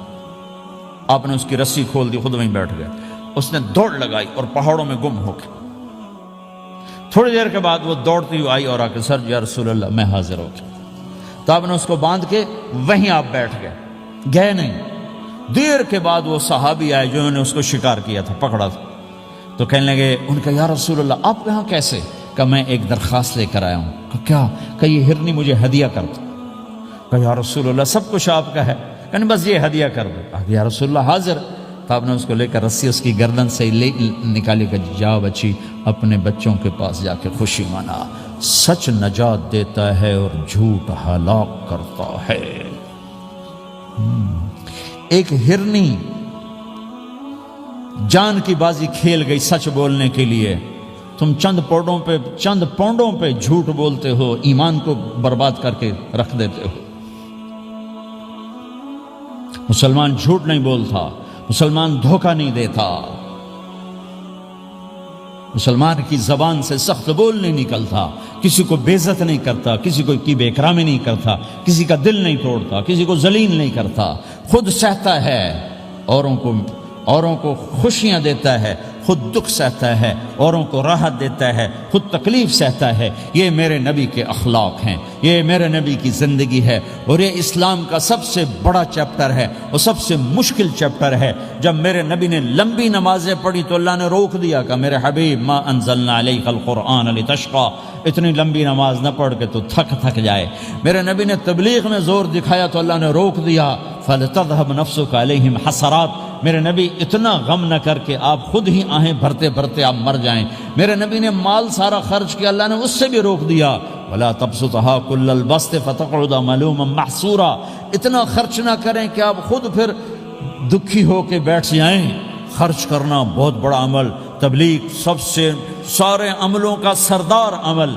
آپ نے اس کی رسی کھول دی, خود وہیں بیٹھ گئے. اس نے دوڑ لگائی اور پہاڑوں میں گم ہو گیا. تھوڑی دیر کے بعد وہ دوڑتی ہوئی آئی اور آ کے سر یا رسول اللہ میں حاضر ہو گیا. تو آپ نے اس کو باندھ کے وہیں آپ بیٹھ گئے نہیں. دیر کے بعد وہ صحابی آئے جنہوں نے اس کو شکار کیا تھا, پکڑا تھا. تو کہنے لگے ان کا یا رسول اللہ آپ یہاں کیسے؟ کہ میں ایک درخواست لے کر آیا ہوں. کہ کیا؟ کہ یہ ہرنی مجھے ہدیہ کر دو. کہ یا رسول اللہ سب کچھ آپ کا ہے, کہ بس یہ ہدیہ کر دو. یا رسول اللہ حاضر. تو آپ نے اس کو لے کر رسی اس کی گردن سے نکالی کہ جا بچی اپنے بچوں کے پاس جا کے خوشی منا. سچ نجات دیتا ہے اور جھوٹ ہلاک کرتا ہے. ایک ہرنی جان کی بازی کھیل گئی سچ بولنے کے لیے. تم چند پونڈوں پہ جھوٹ بولتے ہو, ایمان کو برباد کر کے رکھ دیتے ہو. مسلمان جھوٹ نہیں بولتا, مسلمان دھوکہ نہیں دیتا, مسلمان کی زبان سے سخت بول نہیں نکلتا, کسی کو بے عزت نہیں کرتا, کسی کو کی بے اکرامی نہیں کرتا, کسی کا دل نہیں توڑتا, کسی کو ذلیل نہیں کرتا. خود سہتا ہے, اوروں کو خوشیاں دیتا ہے, خود دکھ سہتا ہے, اوروں کو راحت دیتا ہے, خود تکلیف سہتا ہے. یہ میرے نبی کے اخلاق ہیں, یہ میرے نبی کی زندگی ہے, اور یہ اسلام کا سب سے بڑا چیپٹر ہے اور سب سے مشکل چیپٹر ہے. جب میرے نبی نے لمبی نمازیں پڑھی تو اللہ نے روک دیا کہ میرے حبیب ما انزلنا علیک القرآن لتشقى, اتنی لمبی نماز نہ پڑھ کے تو تھک جائے. میرے نبی نے تبلیغ میں زور دکھایا تو اللہ نے روک دیا فَلْتَذْهَبْ نَفْسُكَ عَلَيْهِمْ حَسَرَاتٍ. میرے نبی اتنا غم نہ کر کے آپ خود ہی آہیں بھرتے بھرتے آپ مر جائیں. میرے نبی نے مال سارا خرچ کیا, اللہ نے اس سے بھی روک دیا وَلَا تَبْسُطْهَا كُلَّ الْبَسْطِ فَتَقْعُدَ مَلُومًا مَحْسُورًا. اتنا خرچ نہ کریں کہ آپ خود پھر دکھی ہو کے بیٹھ جائیں. خرچ کرنا بہت بڑا عمل, تبلیغ سب سے سارے عملوں کا سردار عمل.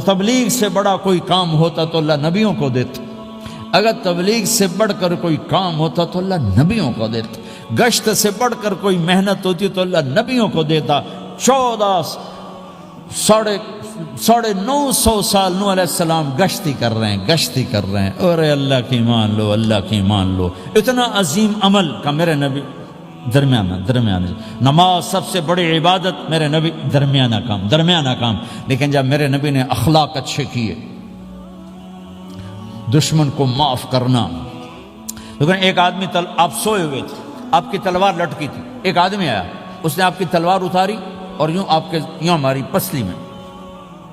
تبلیغ سے بڑا کوئی کام ہوتا تو اللہ نبیوں کو دیتا. اگر تبلیغ سے بڑھ کر کوئی کام ہوتا تو اللہ نبیوں کو دیتا. گشت سے بڑھ کر کوئی محنت ہوتی تو اللہ نبیوں کو دیتا. 950 سال نوح علیہ السلام گشتی کر رہے ہیں. ارے اللہ کی مان لو. اتنا عظیم عمل کا میرے نبی درمیانہ. نماز سب سے بڑی عبادت, میرے نبی درمیانہ کام. لیکن جب میرے نبی نے اخلاق اچھے کیے, دشمن کو معاف کرنا. لیکن ایک آدمی آپ سوئے ہوئے تھے, آپ کی تلوار لٹکی تھی, ایک آدمی آیا, اس نے آپ کی تلوار اتاری اور یوں ماری پسلی میں.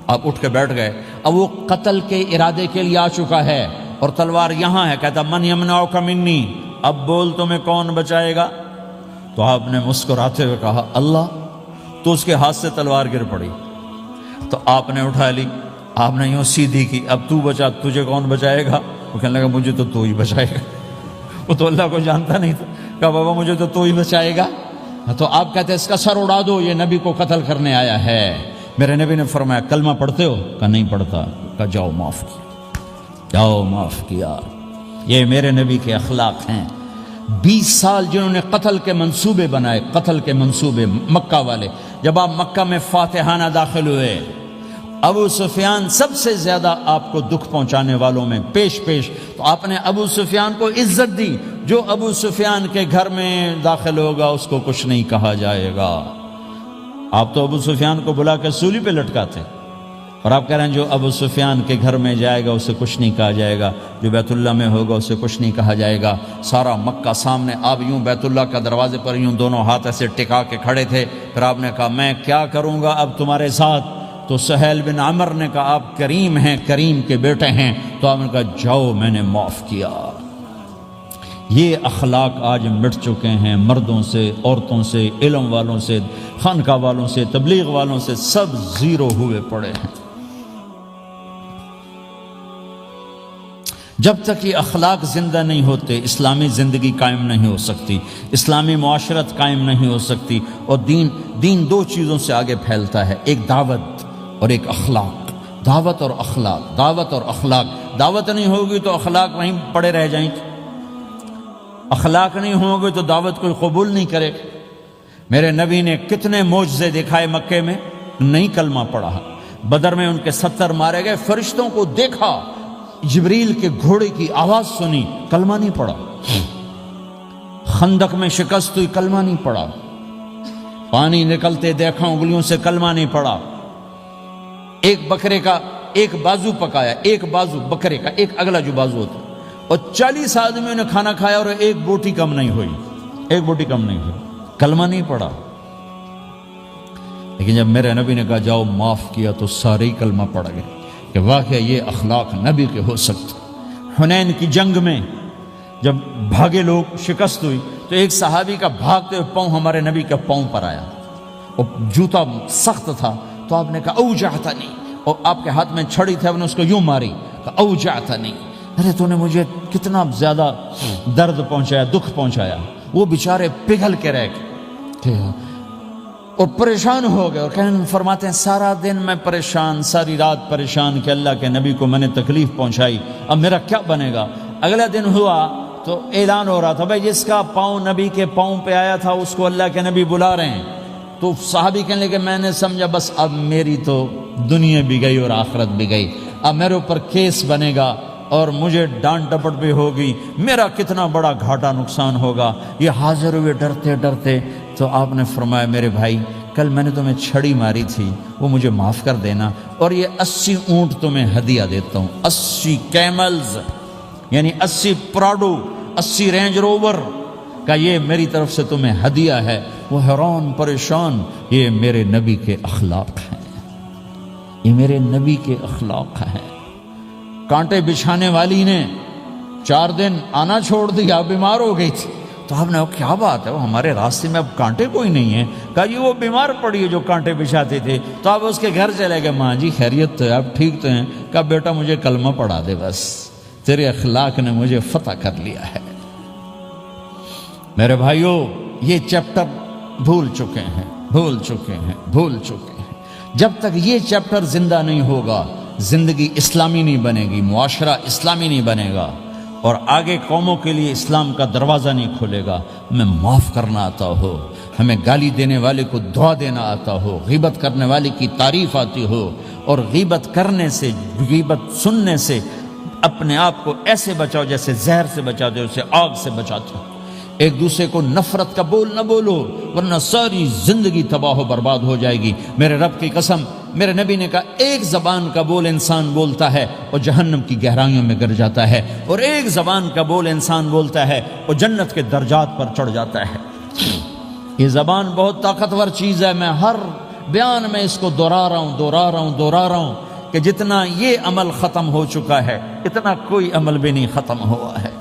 آپ اٹھ کے بیٹھ گئے. اب وہ قتل کے ارادے کے لیے آ چکا ہے اور تلوار یہاں ہے. کہتا من یمنعک منی, اب بول تمہیں کون بچائے گا؟ تو آپ نے مسکراتے ہوئے کہا اللہ. تو اس کے ہاتھ سے تلوار گر پڑی. تو آپ نے اٹھا لی, آپ نے یوں سیدھی کی, اب تو بچا, تجھے کون بچائے گا؟ وہ کہنے لگا مجھے تو ہی بچائے گا. وہ تو اللہ کو جانتا نہیں تھا. کہا بابا مجھے تو ہی بچائے گا. تو آپ کہتے ہیں اس کا سر اڑا دو, یہ نبی کو قتل کرنے آیا ہے. میرے نبی نے فرمایا کلمہ پڑھتے ہو؟ کہا نہیں پڑھتا. کہا جاؤ معاف کیا. یہ میرے نبی کے اخلاق ہیں. 20 سال جنہوں نے قتل کے منصوبے بنائے, مکہ والے. جب آپ مکہ میں فاتحانہ داخل ہوئے, ابو سفیان سب سے زیادہ آپ کو دکھ پہنچانے والوں میں پیش. تو آپ نے ابو سفیان کو عزت دی. جو ابو سفیان کے گھر میں داخل ہوگا اس کو کچھ نہیں کہا جائے گا. آپ تو ابو سفیان کو بلا کے سولی پہ لٹکاتے, اور آپ کہہ رہے ہیں جو ابو سفیان کے گھر میں جائے گا اسے کچھ نہیں کہا جائے گا, جو بیت اللہ میں ہوگا اسے کچھ نہیں کہا جائے گا. سارا مکہ سامنے, آپ یوں بیت اللہ کا دروازے پر یوں دونوں ہاتھ ایسے ٹکا کے کھڑے تھے. پھر آپ نے کہا میں کیا کروں گا اب تمہارے ساتھ؟ تو سہیل بن عمر نے کہا آپ کریم ہیں, کریم کے بیٹے ہیں. تو آپ نے کہا جاؤ میں نے معاف کیا. یہ اخلاق آج مٹ چکے ہیں. مردوں سے, عورتوں سے, علم والوں سے, خانقاہ والوں سے, تبلیغ والوں سے, سب زیرو ہوئے پڑے ہیں. جب تک یہ اخلاق زندہ نہیں ہوتے اسلامی زندگی قائم نہیں ہو سکتی، اسلامی معاشرت قائم نہیں ہو سکتی۔ اور دین دو چیزوں سے آگے پھیلتا ہے، ایک دعوت اور ایک اخلاق۔ دعوت اور اخلاق، دعوت اور اخلاق۔ دعوت نہیں ہوگی تو اخلاق وہیں پڑے رہ جائیں گے، اخلاق نہیں ہوں گے تو دعوت کوئی قبول نہیں کرے۔ میرے نبی نے کتنے معجزے دکھائے مکے میں، نہیں کلمہ پڑھا۔ بدر میں ان کے 70 مارے گئے، فرشتوں کو دیکھا، جبریل کے گھوڑے کی آواز سنی، کلمہ نہیں پڑھا۔ خندق میں شکست ہوئی، کلمہ نہیں پڑھا۔ پانی نکلتے دیکھا، انگلیوں سے کلمہ نہیں پڑھا۔ ایک بکرے کا ایک بازو پکایا، ایک بازو بکرے کا، ایک اگلا جو بازو ہوتا، اور 40 آدمیوں نے کھانا کھایا اور ایک بوٹی کم نہیں ہوئی، ایک بوٹی کم نہیں ہوئی، کلمہ نہیں پڑھا۔ لیکن جب میرے نبی نے کہا جاؤ معاف کیا تو سارے ہی کلمہ پڑھ گئے کہ واقعہ یہ اخلاق نبی کے ہو سکتے۔ حنین کی جنگ میں جب بھاگے لوگ، شکست ہوئی، تو ایک صحابی کا بھاگتے ہوئے پاؤں ہمارے نبی کے پاؤں پر آیا، اور جوتا سخت تھا، تو آپ نے کہا اوجعتنی، اور آپ کے ہاتھ میں چھڑی تھی، آپ نے اس کو یوں ماری، کہا اوجعتنی، ارے تو نے مجھے کتنا زیادہ درد پہنچایا، دکھ پہنچایا۔ وہ بیچارے پگھل کے رہ گئے اور پریشان ہو گئے، اور فرماتے ہیں سارا دن میں پریشان، ساری رات پریشان کہ اللہ کے نبی کو میں نے تکلیف پہنچائی، اب میرا کیا بنے گا۔ اگلا دن ہوا تو اعلان ہو رہا تھا بھائی جس کا پاؤں نبی کے پاؤں پہ آیا تھا اس کو اللہ کے نبی بلا رہے ہیں۔ تو صحابی کہنے لگے میں نے سمجھا بس اب میری تو دنیا بھی گئی اور آخرت بھی گئی، اب میرے اوپر کیس بنے گا اور مجھے ڈانٹ ڈپٹ بھی ہوگی، میرا کتنا بڑا گھاٹا نقصان ہوگا۔ یہ حاضر ہوئے ڈرتے ڈرتے، تو آپ نے فرمایا میرے بھائی کل میں نے تمہیں چھڑی ماری تھی، وہ مجھے معاف کر دینا، اور یہ 80 اونٹ تمہیں ہدیہ دیتا ہوں، 80 کیملز یعنی 80 پراڈو، 80 رینج روور کا یہ میری طرف سے تمہیں ہدیہ ہے۔ وہ حیران پریشان، یہ میرے نبی کے اخلاق ہیں، یہ میرے نبی کے اخلاق ہیں۔ کانٹے بچھانے والی نے 4 دن آنا چھوڑ دیا، بیمار ہو گئی تھی، تو آپ نے کیا بات ہے، وہ ہمارے راستے میں اب کانٹے کوئی نہیں ہیں، کہا یہ وہ بیمار پڑی ہے جو کانٹے بچھاتے تھے، تو آپ اس کے گھر چلے گئے، ماں جی خیریت تو ہے، آپ ٹھیک تو ہیں؟ کہا بیٹا مجھے کلمہ پڑھا دے، بس تیرے اخلاق نے مجھے فتح کر لیا ہے۔ میرے بھائیوں یہ چیپٹر بھول چکے ہیں، بھول چکے ہیں، بھول چکے ہیں۔ جب تک یہ چیپٹر زندہ نہیں ہوگا زندگی اسلامی نہیں بنے گی، معاشرہ اسلامی نہیں بنے گا، اور آگے قوموں کے لیے اسلام کا دروازہ نہیں کھلے گا۔ ہمیں معاف کرنا آتا ہو، ہمیں گالی دینے والے کو دعا دینا آتا ہو، غیبت کرنے والے کی تعریف آتی ہو، اور غیبت کرنے سے، غیبت سننے سے اپنے آپ کو ایسے بچاؤ جیسے زہر سے بچاتے ہو، اسے آگ سے بچاتے ہو۔ ایک دوسرے کو نفرت کا بول نہ بولو ورنہ ساری زندگی تباہ و برباد ہو جائے گی۔ میرے رب کی قسم، میرے نبی نے کہا ایک زبان کا بول انسان بولتا ہے اور جہنم کی گہرائیوں میں گر جاتا ہے، اور ایک زبان کا بول انسان بولتا ہے اور جنت کے درجات پر چڑھ جاتا ہے۔ یہ زبان بہت طاقتور چیز ہے، میں ہر بیان میں اس کو دہرا رہا ہوں کہ جتنا یہ عمل ختم ہو چکا ہے اتنا کوئی عمل بھی نہیں ختم ہوا ہے۔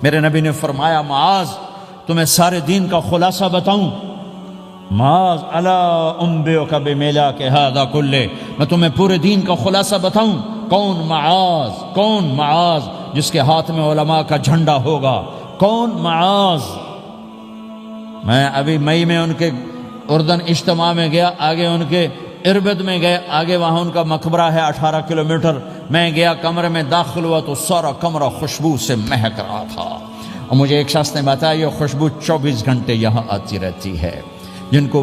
میرے نبی نے فرمایا معاذ تمہیں سارے دین کا خلاصہ بتاؤں؟ معاذ الا انبئک بمیلاک ھذا کلہ، میں تمہیں پورے دین کا خلاصہ بتاؤں؟ کون معاذ؟ کون معاذ جس کے ہاتھ میں علماء کا جھنڈا ہوگا؟ کون معاذ؟ میں ابھی مئی میں ان کے اردن اجتماع میں گیا، آگے ان کے اربد میں گئے، آگے وہاں ان کا مقبرہ ہے 18 کلومیٹر، میں گیا کمرے میں داخل ہوا تو سارا کمرہ خوشبو سے مہک رہا تھا، اور مجھے ایک شخص نے بتایا یہ خوشبو 24 گھنٹے یہاں آتی رہتی ہے۔ جن کو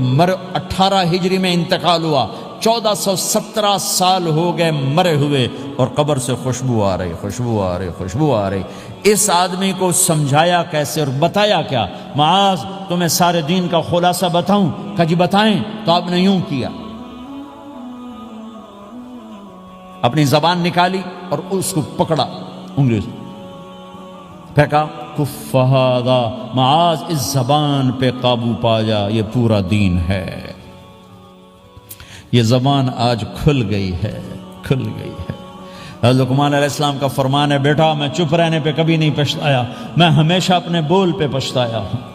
18 ہجری میں انتقال ہوا، 1417 سال ہو گئے مرے ہوئے، اور قبر سے خوشبو آ رہی، خوشبو آ رہی، خوشبو آ رہی۔ اس آدمی کو سمجھایا کیسے اور بتایا کیا؟ معاذ تمہیں سارے دین کا خلاصہ بتاؤں؟ کہا جی بتائیں۔ تو آپ نے یوں کیا، اپنی زبان نکالی اور اس کو پکڑا انگلی سے پھینکا، کف ھذا، معاذ اس زبان پہ قابو پا جا، یہ پورا دین ہے۔ یہ زبان آج کھل گئی ہے، کھل گئی ہے۔ لقمان علیہ السلام کا فرمان ہے بیٹا میں چپ رہنے پہ کبھی نہیں پچھتایا، میں ہمیشہ اپنے بول پہ پچھتایا ہوں۔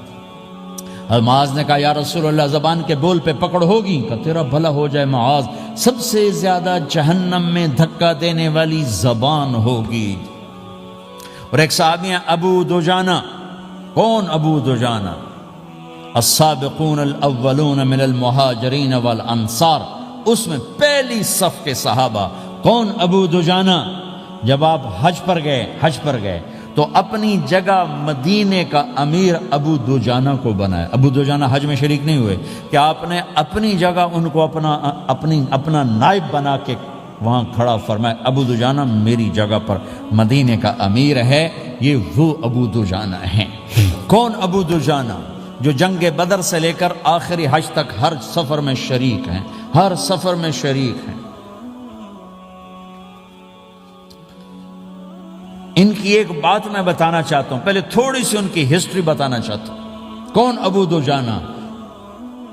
معاذ نے کہا یا رسول اللہ زبان کے بول پہ پکڑ ہوگی؟ کہ تیرا بھلا ہو جائے معاذ، سب سے زیادہ جہنم میں دھکا دینے والی زبان ہوگی۔ اور ایک صحابی ہیں ابو دجانہ. کون ابو دجانہ؟ السابقون الاولون من المہاجرین والانصار، اس میں پہلی صف کے صحابہ. کون ابو دجانہ؟ جب آپ حج پر گئے تو اپنی جگہ مدینے کا امیر ابو دجانہ کو بنایا. ابو دجانہ حج میں شریک نہیں ہوئے کہ آپ نے اپنی جگہ ان کو اپنا نائب بنا کے وہاں کھڑا فرمایا ابو دجانہ میری جگہ پر مدینے کا امیر ہے. یہ وہ ابو دجانہ ہیں. کون ابو دجانہ؟ جو جنگ بدر سے لے کر آخری حج تک ہر سفر میں شریک ہیں، ہر سفر میں شریک ہیں. ان کی ایک بات میں بتانا چاہتا ہوں، پہلے تھوڑی سی ان کی ہسٹری بتانا چاہتا ہوں. کون ابو دجانہ؟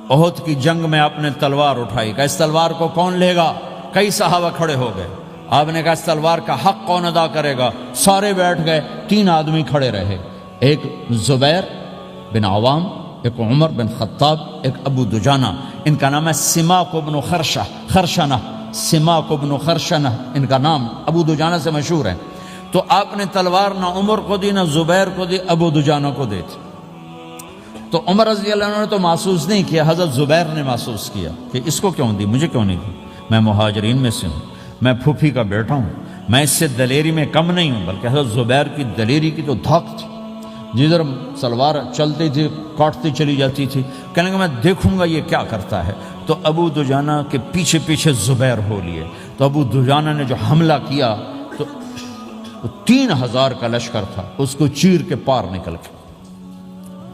احد کی جنگ میں آپ نے تلوار اٹھائی، کہ اس تلوار کو کون لے گا؟ کئی صحابہ کھڑے ہو گئے. آپ نے کہا اس تلوار کا حق کون ادا کرے گا؟ سارے بیٹھ گئے. 3 آدمی کھڑے رہے، ایک زبیر بن عوام، ایک عمر بن خطاب، ایک ابو دجانہ. ان کا نام ہے سماک بن خرشنہ. سماک بن خرشنہ ان کا نام ابو دجانہ سے مشہور ہے. تو آپ نے تلوار نہ عمر کو دی، نہ زبیر کو دی، ابو دجانہ کو دی تھی. تو عمر رضی اللہ عنہ نے تو محسوس نہیں کیا، حضرت زبیر نے محسوس کیا کہ اس کو کیوں دی، مجھے کیوں نہیں دی؟ میں مہاجرین میں سے ہوں، میں پھوپھی کا بیٹا ہوں، میں اس سے دلیری میں کم نہیں ہوں. بلکہ حضرت زبیر کی دلیری کی تو دھاک تھی، جدھر سلوار چلتی تھی کاٹتی چلی جاتی تھی. کہنے کہ میں دیکھوں گا یہ کیا کرتا ہے. تو ابو دجانہ کے پیچھے پیچھے زبیر ہو لیے. تو ابو دجانہ نے جو حملہ کیا تو 3000 کا لشکر تھا، اس کو چیر کے پار نکل کے،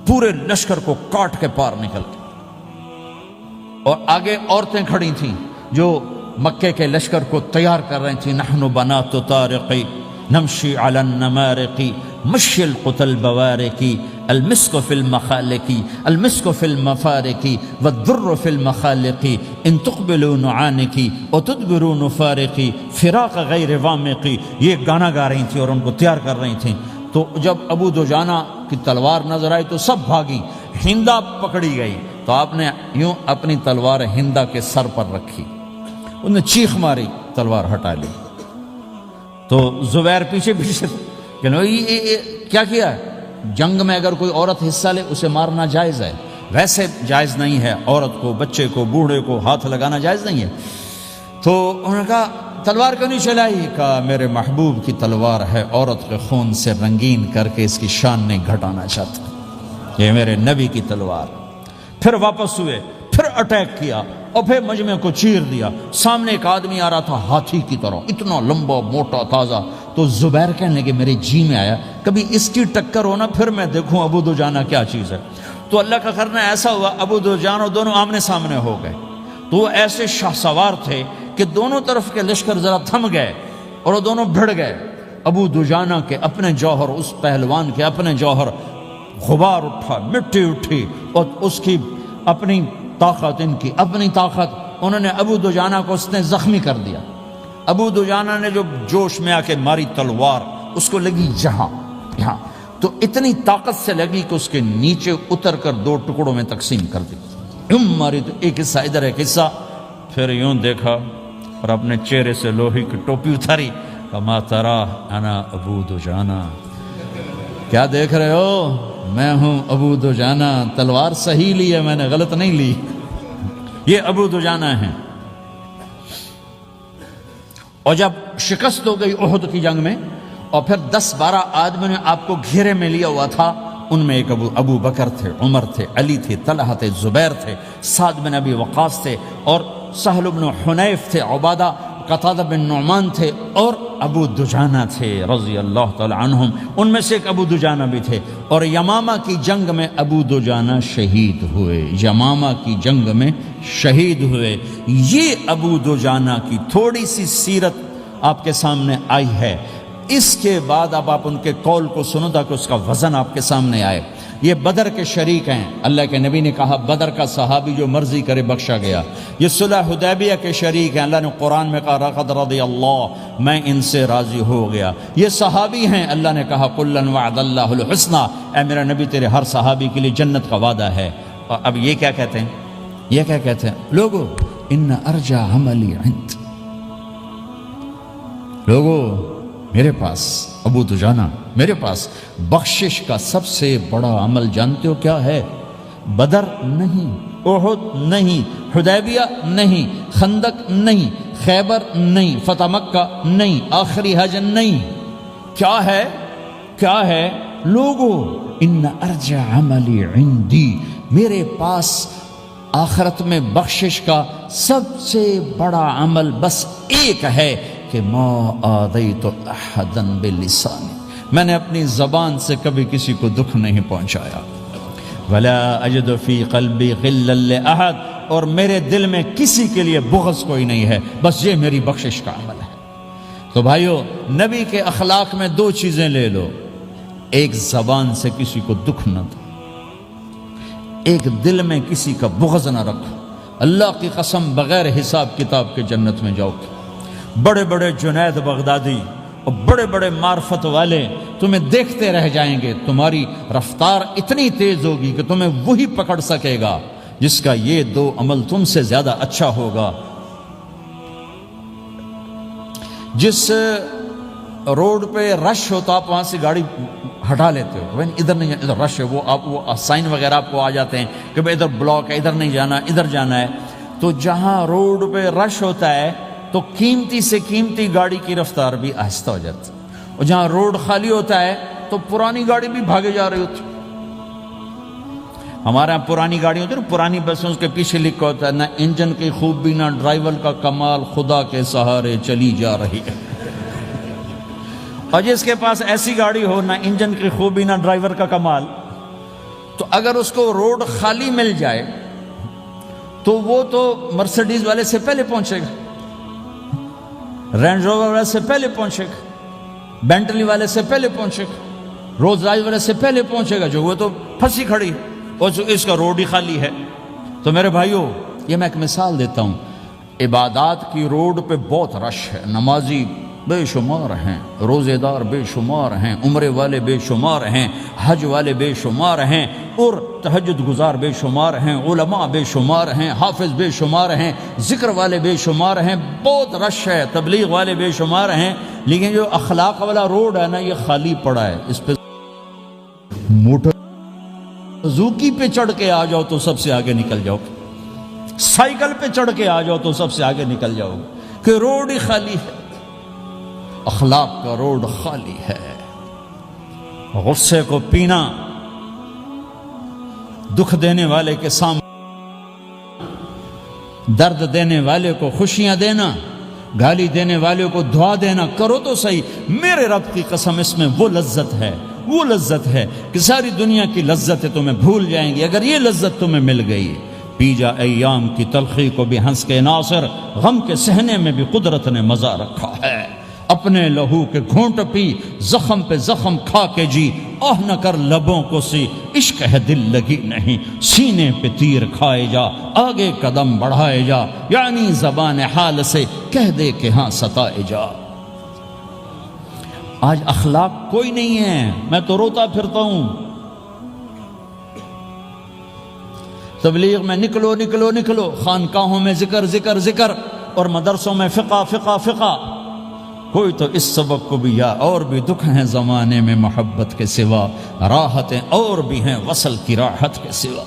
پورے لشکر کو کاٹ کے پار نکل کے. اور آگے عورتیں کھڑی تھیں جو مکے کے لشکر کو تیار کر رہی تھیں. نحن بنات طارقی نمشی علی النمارقی مشی القتل بوارقی المسک فی المخالقی المسک فی المفارقی والذر فی المخالقی ان تقبلوا نعانقی وتدبروا نفارقی فراق غیر وامقی. یہ گانا گا رہی تھیں اور ان کو تیار کر رہی تھیں. تو جب ابو دجانہ کی تلوار نظر آئی تو سب بھاگی. ہندا پکڑی گئی تو آپ نے یوں اپنی تلوار ہندا کے سر پر رکھی، انہوں نے چیخ ماری، تلوار ہٹا لی. تو زبیر پیچھے پیچھے کہ کیا کیا ہے؟ جنگ میں اگر کوئی عورت حصہ لے اسے مارنا جائز ہے، ویسے جائز نہیں ہے، عورت کو، بچے کو، بوڑھے کو ہاتھ لگانا جائز نہیں ہے. تو انہوں نے کہا تلوار کیوں نہیں چلائی؟ کہا میرے محبوب کی تلوار ہے، عورت کے خون سے رنگین کر کے اس کی شان نہیں گھٹانا چاہتا، یہ میرے نبی کی تلوار. پھر واپس ہوئے، پھر اٹیک کیا اور پھر مجمع کو چیر دیا. سامنے ایک آدمی آ رہا تھا ہاتھی کی طرح، اتنا لمبا موٹا تازہ. تو زبیر کہنے لگے میرے جی میں آیا کبھی اس کی ٹکر ہونا پھر میں دیکھوں ابو دجانہ کیا چیز ہے. تو اللہ کا کرنا ایسا ہوا ابو دجانہ دونوں آمنے سامنے ہو گئے. تو وہ ایسے شاہ سوار تھے کہ دونوں طرف کے لشکر ذرا تھم گئے اور وہ دونوں بھڑ گئے. ابو دجانہ کے اپنے جوہر، اس پہلوان کے اپنے جوہر، غبار اٹھا، مٹی اٹھی، اور اس کی اپنی طاقت، ان کی اپنی طاقت. انہوں نے ابو دجانہ کو اس نے زخمی کر دیا. ابو دجانہ نے جو جوش میں آ کے ماری تلوار، اس کو لگی یہاں، تو اتنی طاقت سے لگی کہ اس کے نیچے اتر کر 2 ٹکڑوں میں تقسیم کر دی. یوں ماری تو ایک حصہ ادھر، ایک حصہ. پھر یوں دیکھا اور اپنے چہرے سے لوہے کی ٹوپی اتاری. کما ترا انا ابو دجانہ، کیا دیکھ رہے ہو؟ میں ہوں ابو دجانہ. تلوار صحیح لی ہے میں نے، غلط نہیں لی. یہ ابو دجانہ ہیں. اور جب شکست ہو گئی احد کی جنگ میں اور پھر 10-12 آدمیوں نے آپ کو گھیرے میں لیا ہوا تھا، ان میں ایک ابو بکر تھے، عمر تھے، علی تھے، طلحہ تھے، زبیر تھے، سعد بن ابی وقاص تھے، اور سہل بن حنیف تھے، عبادہ قتادہ بن نعمان تھے، اور ابو دجانہ تھے رضی اللہ تعالی عنہم. ان میں سے ایک ابو دجانہ بھی تھے. اور یمامہ کی جنگ میں ابو دجانہ شہید ہوئے. یمامہ کی جنگ میں شہید ہوئے. یہ ابو دجانہ کی تھوڑی سی سیرت آپ کے سامنے آئی ہے. اس کے بعد اب آپ ان کے قول کو سنو تاکہ اس کا وزن آپ کے سامنے آئے. یہ بدر کے شریک ہیں. اللہ کے نبی نے کہا بدر کا صحابی جو مرضی کرے بخشا گیا. یہ صلح حدیبیہ کے شریک ہیں. اللہ نے قرآن میں کہا لقد رضی اللہ، میں ان سے راضی ہو گیا. یہ صحابی ہیں. اللہ نے کہا کلا وعد اللہ الحسنى، اے میرا نبی تیرے ہر صحابی کے لیے جنت کا وعدہ ہے. اور اب یہ کیا کہتے ہیں؟ یہ کیا کہتے ہیں لوگو؟ ان ارجع عملی عند، لوگو میرے پاس ابو دجانہ میرے پاس بخشش کا سب سے بڑا عمل جانتے ہو کیا ہے؟ بدر نہیں، احد نہیں، حدیبیہ نہیں، خندق نہیں، خیبر نہیں، فتح مکہ نہیں، آخری حج نہیں۔ کیا ہے؟ کیا ہے؟ لوگو ان ارجع عملی عندی، میرے پاس آخرت میں بخشش کا سب سے بڑا عمل بس ایک ہے کہ ما آذیت احدا بلسانی، میں نے اپنی زبان سے کبھی کسی کو دکھ نہیں پہنچایا۔ ولا اجد فی قلبی غلا لاحد، اور میرے دل میں کسی کے لیے بغض کوئی نہیں ہے، بس یہ میری بخشش کا عمل ہے۔ تو بھائیو، نبی کے اخلاق میں دو چیزیں لے لو، ایک زبان سے کسی کو دکھ نہ دو، ایک دل میں کسی کا بغض نہ رکھو۔ اللہ کی قسم بغیر حساب کتاب کے جنت میں جاؤ گے۔ بڑے بڑے جنید بغدادی اور بڑے بڑے معرفت والے تمہیں دیکھتے رہ جائیں گے، تمہاری رفتار اتنی تیز ہوگی کہ تمہیں وہی پکڑ سکے گا جس کا یہ دو عمل تم سے زیادہ اچھا ہوگا۔ جس روڈ پہ رش ہوتا آپ وہاں سے گاڑی ہٹا لیتے ہو، ادھر نہیں جانا، ادھر رش ہے، وہ سائن وغیرہ آپ کو آ جاتے ہیں کہ بھائی ادھر بلاک ہے، ادھر نہیں جانا، ادھر جانا ہے۔ تو جہاں روڈ پہ رش ہوتا ہے تو قیمتی سے قیمتی گاڑی کی رفتار بھی آہستہ ہو جاتی، اور جہاں روڈ خالی ہوتا ہے تو پرانی گاڑی بھی بھاگے جا رہی ہوتی۔ ہمارے یہاں پرانی گاڑی ہوتی ہے نا، پرانی بسوں کے پیچھے لکھا ہوتا ہے نہ انجن کی خوبی نہ ڈرائیور کا کمال، خدا کے سہارے چلی جا رہی ہے۔ اور جس کے پاس ایسی گاڑی ہو، نہ انجن کی خوبی نہ ڈرائیور کا کمال، تو اگر اس کو روڈ خالی مل جائے تو وہ تو مرسیڈیز والے سے پہلے پہنچے گا، رینج روور والے سے پہلے پہنچے گا، بینٹلی والے سے پہلے پہنچے گا، رولز رائس والے سے پہلے پہنچے گا، جو وہ تو پھنسی کھڑی اور اس کا روڈ ہی خالی ہے۔ تو میرے بھائیوں، یہ میں ایک مثال دیتا ہوں، عبادات کی روڈ پہ بہت رش ہے، نمازی بے شمار ہیں، روزے دار بے شمار ہیں، عمرے والے بے شمار ہیں، حج والے بے شمار ہیں، اور تہجد گزار بے شمار ہیں، علماء بے شمار ہیں، حافظ بے شمار ہیں، ذکر والے بے شمار ہیں، بہت رش ہے، تبلیغ والے بے شمار ہیں، لیکن جو اخلاق والا روڈ ہے نا، یہ خالی پڑا ہے۔ اس پہ موٹر زوکی پہ چڑھ کے آ جاؤ تو سب سے آگے نکل جاؤ، سائیکل پہ چڑھ کے آ جاؤ تو سب سے آگے نکل جاؤ، کہ روڈ ہی خالی ہے۔ اخلاق کا روڈ خالی ہے۔ غصے کو پینا، دکھ دینے والے کے سامنے، درد دینے والے کو خوشیاں دینا، گالی دینے والے کو دعا دینا، کرو تو صحیح۔ میرے رب کی قسم، اس میں وہ لذت ہے، وہ لذت ہے کہ ساری دنیا کی لذتیں تمہیں بھول جائیں گی اگر یہ لذت تمہیں مل گئی۔ پی جا ایام کی تلخی کو بھی ہنس کے ناصر، غم کے سہنے میں بھی قدرت نے مزہ رکھا ہے۔ اپنے لہو کے گھونٹ پی، زخم پہ زخم کھا کے جی، آہ نہ کر لبوں کو سی، عشق ہے دل لگی نہیں، سینے پہ تیر کھائے جا، آگے قدم بڑھائے جا، یعنی زبان حال سے کہہ دے کہ ہاں ستائے جا۔ آج اخلاق کوئی نہیں ہے، میں تو روتا پھرتا ہوں۔ تبلیغ میں نکلو نکلو نکلو، خانقاہوں میں ذکر ذکر ذکر، اور مدرسوں میں فقہ فقہ فقہ۔ کوئی تو اس سبق کو بھی، یا اور بھی دکھ ہیں زمانے میں محبت کے سوا، راحتیں اور بھی ہیں وصل کی راحت کے سوا۔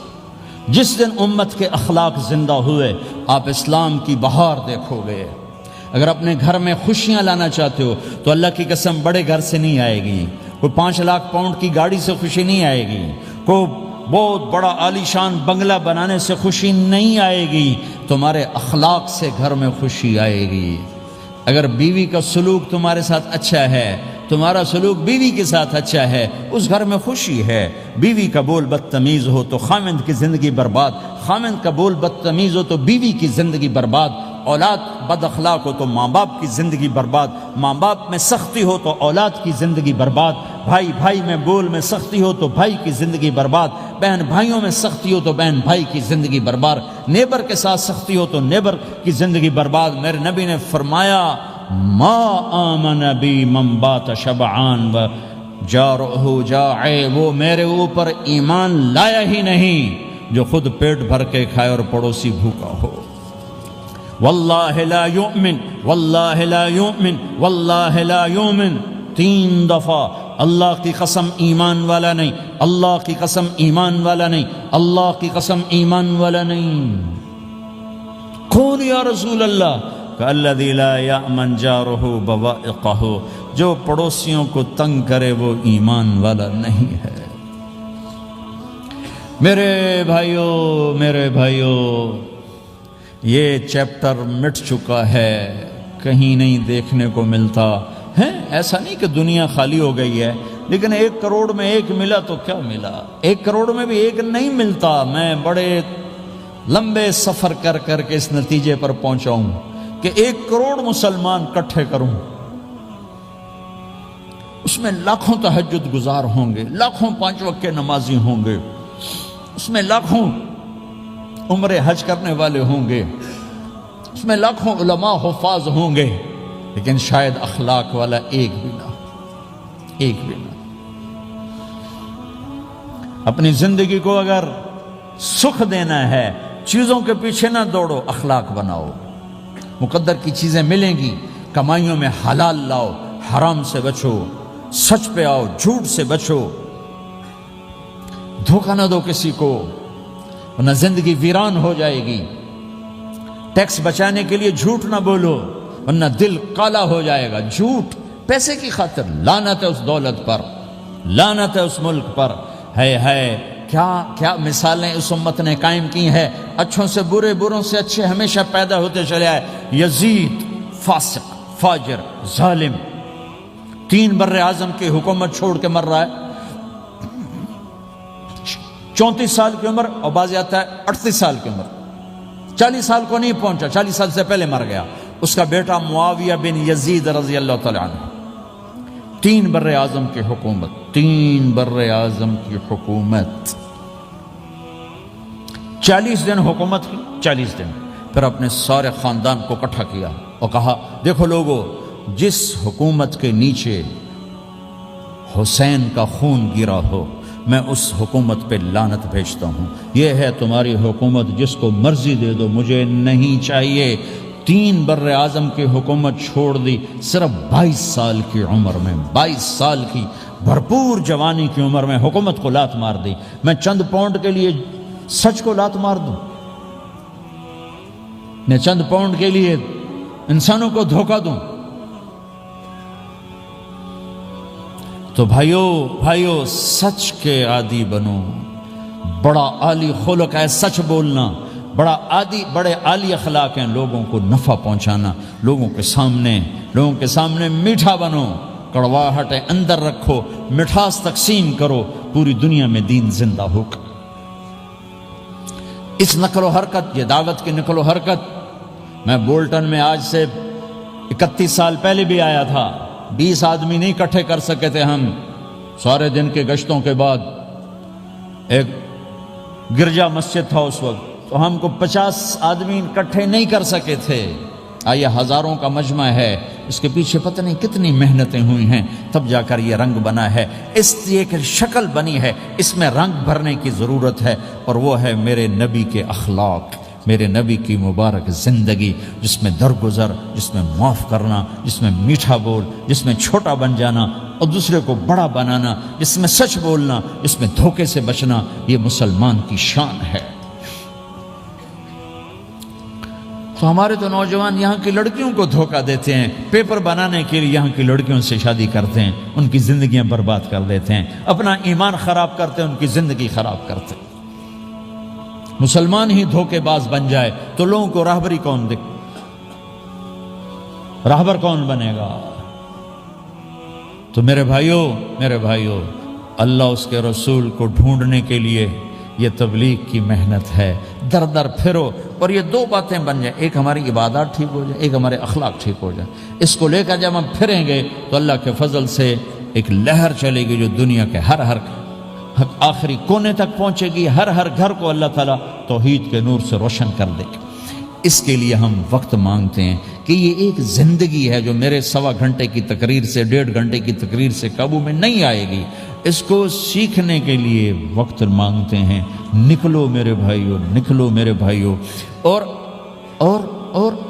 جس دن امت کے اخلاق زندہ ہوئے، آپ اسلام کی بہار دیکھو گے۔ اگر اپنے گھر میں خوشیاں لانا چاہتے ہو تو اللہ کی قسم بڑے گھر سے نہیں آئے گی، کوئی 5 لاکھ پاؤنڈ کی گاڑی سے خوشی نہیں آئے گی، کوئی بہت بڑا عالی شان بنگلہ بنانے سے خوشی نہیں آئے گی، تمہارے اخلاق سے گھر میں خوشی آئے گی۔ اگر بیوی کا سلوک تمہارے ساتھ اچھا ہے، تمہارا سلوک بیوی کے ساتھ اچھا ہے، اس گھر میں خوشی ہے۔ بیوی کا بول بدتمیز ہو تو خامند کی زندگی برباد، خامند کا بول بدتمیز ہو تو بیوی کی زندگی برباد، اولاد بد اخلاق ہو تو ماں باپ کی زندگی برباد، ماں باپ میں سختی ہو تو اولاد کی زندگی برباد، بھائی بھائی میں بول میں سختی ہو تو بھائی کی زندگی برباد، بہن بھائیوں میں سختی ہو تو بہن بھائی کی زندگی برباد، نیبر کے ساتھ سختی ہو تو نیبر کی زندگی برباد۔ میرے نبی نے فرمایا، ما آمن بی من بات شبعان و جارہ جائع، وہ میرے اوپر ایمان لایا ہی نہیں جو خود پیٹ بھر کے کھائے اور پڑوسی بھوکا ہو۔ واللہ لا یؤمن، واللہ لا یؤمن، واللہ لا یؤمن، 3 دفعہ اللہ کی قسم ایمان والا نہیں، اللہ کی قسم ایمان والا نہیں، اللہ کی قسم ایمان والا نہیں۔ کون یا رسول اللہ؟ الذی لا یأمن جارہ بوائقہ، جو پڑوسیوں کو تنگ کرے وہ ایمان والا نہیں ہے۔ میرے بھائیوں یہ چیپٹر مٹ چکا ہے، کہیں نہیں دیکھنے کو ملتا ہے۔ ایسا نہیں کہ دنیا خالی ہو گئی ہے، لیکن 1 کروڑ میں 1 ملا تو کیا ملا، 1 کروڑ میں بھی 1 نہیں ملتا۔ میں بڑے لمبے سفر کر کے اس نتیجے پر پہنچا ہوں کہ 1 کروڑ مسلمان کٹھے کروں، اس میں لاکھوں تہجد گزار ہوں گے، لاکھوں 5 وقت کے نمازی ہوں گے، اس میں لاکھوں عمرہ حج کرنے والے ہوں گے، اس میں لاکھوں علماء حفاظ ہوں گے، لیکن شاید اخلاق والا ایک بھی نہ۔ اپنی زندگی کو اگر سکھ دینا ہے، چیزوں کے پیچھے نہ دوڑو، اخلاق بناؤ۔ مقدر کی چیزیں ملیں گی، کمائیوں میں حلال لاؤ، حرام سے بچو، سچ پہ آؤ، جھوٹ سے بچو، دھوکہ نہ دو کسی کو، ورنہ زندگی ویران ہو جائے گی۔ ٹیکس بچانے کے لیے جھوٹ نہ بولو، ورنہ دل کالا ہو جائے گا۔ جھوٹ پیسے کی خاطر، لعنت ہے اس دولت پر، لعنت ہے اس ملک پر۔ ہے کیا مثالیں اس امت نے قائم کی ہیں۔ اچھوں سے برے، بروں سے اچھے ہمیشہ پیدا ہوتے چلے آئے۔ یزید فاسق، فاجر، ظالم، 3 بر اعظم کی حکومت چھوڑ کے مر رہا ہے، 34 سال کی عمر، اور بعض آتا ہے 38 سال کی عمر، 40 سال کو نہیں پہنچا، 40 سال سے پہلے مر گیا۔ اس کا بیٹا معاویہ بن یزید رضی اللہ تعالی عنہ، 3 بر اعظم کی حکومت، 3 بر اعظم کی حکومت، 40 دن حکومت کی، 40 دن، پھر اپنے سارے خاندان کو اکٹھا کیا اور کہا دیکھو لوگو، جس حکومت کے نیچے حسین کا خون گرا ہو، میں اس حکومت پہ لعنت بھیجتا ہوں۔ یہ ہے تمہاری حکومت، جس کو مرضی دے دو، مجھے نہیں چاہیے۔ 3 بر اعظم کی حکومت چھوڑ دی صرف 22 سال کی عمر میں، 22 سال کی بھرپور جوانی کی عمر میں حکومت کو لات مار دی۔ میں چند پاؤنڈ کے لیے سچ کو لات مار دوں؟ میں چند پاؤنڈ کے لیے انسانوں کو دھوکہ دوں؟ تو بھائیو سچ کے عادی بنو۔ بڑا عالی خلق ہے سچ بولنا، بڑے عالی اخلاق ہیں لوگوں کو نفع پہنچانا، لوگوں کے سامنے میٹھا بنو، کڑواہٹ اندر رکھو، مٹھاس تقسیم کرو، پوری دنیا میں دین زندہ ہوگا۔ اس نقل و حرکت، یہ دعوت کی نقل و حرکت، میں بولٹن میں آج سے 31 سال پہلے بھی آیا تھا، 20 آدمی نہیں اکٹھے کر سکے تھے ہم، سارے دن کے گشتوں کے بعد۔ ایک گرجا مسجد تھا اس وقت، تو ہم کو 50 آدمی اکٹھے نہیں کر سکے تھے۔ آئیے ہزاروں کا مجمع ہے، اس کے پیچھے پتہ نہیں کتنی محنتیں ہوئی ہیں، تب جا کر یہ رنگ بنا ہے، اس لیے کہ شکل بنی ہے، اس میں رنگ بھرنے کی ضرورت ہے، اور وہ ہے میرے نبی کے اخلاق، میرے نبی کی مبارک زندگی، جس میں درگزر، جس میں معاف کرنا، جس میں میٹھا بول، جس میں چھوٹا بن جانا اور دوسرے کو بڑا بنانا، جس میں سچ بولنا، جس میں دھوکے سے بچنا، یہ مسلمان کی شان ہے۔ تو ہمارے تو نوجوان یہاں کی لڑکیوں کو دھوکہ دیتے ہیں، پیپر بنانے کے لیے یہاں کی لڑکیوں سے شادی کرتے ہیں، ان کی زندگیاں برباد کر دیتے ہیں، اپنا ایمان خراب کرتے ہیں، ان کی زندگی خراب کرتے ہیں۔ مسلمان ہی دھوکے باز بن جائے تو لوگوں کو راہبری کون دے؟ راہبر کون بنے گا؟ تو میرے بھائیوں اللہ اس کے رسول کو ڈھونڈنے کے لیے یہ تبلیغ کی محنت ہے، در در پھرو، اور یہ 2 باتیں بن جائیں، ایک ہماری عبادات ٹھیک ہو جائے، ایک ہمارے اخلاق ٹھیک ہو جائے۔ اس کو لے کر جب ہم پھریں گے تو اللہ کے فضل سے ایک لہر چلے گی جو دنیا کے ہر آخری کونے تک پہنچے گی، ہر گھر کو اللہ تعالیٰ توحید کے نور سے روشن کر دے گا۔ اس کے لیے ہم وقت مانگتے ہیں کہ یہ ایک زندگی ہے جو میرے 1.25 گھنٹے کی تقریر سے 1.5 گھنٹے کی تقریر سے قابو میں نہیں آئے گی، اس کو سیکھنے کے لیے وقت مانگتے ہیں۔ نکلو میرے بھائیوں، اور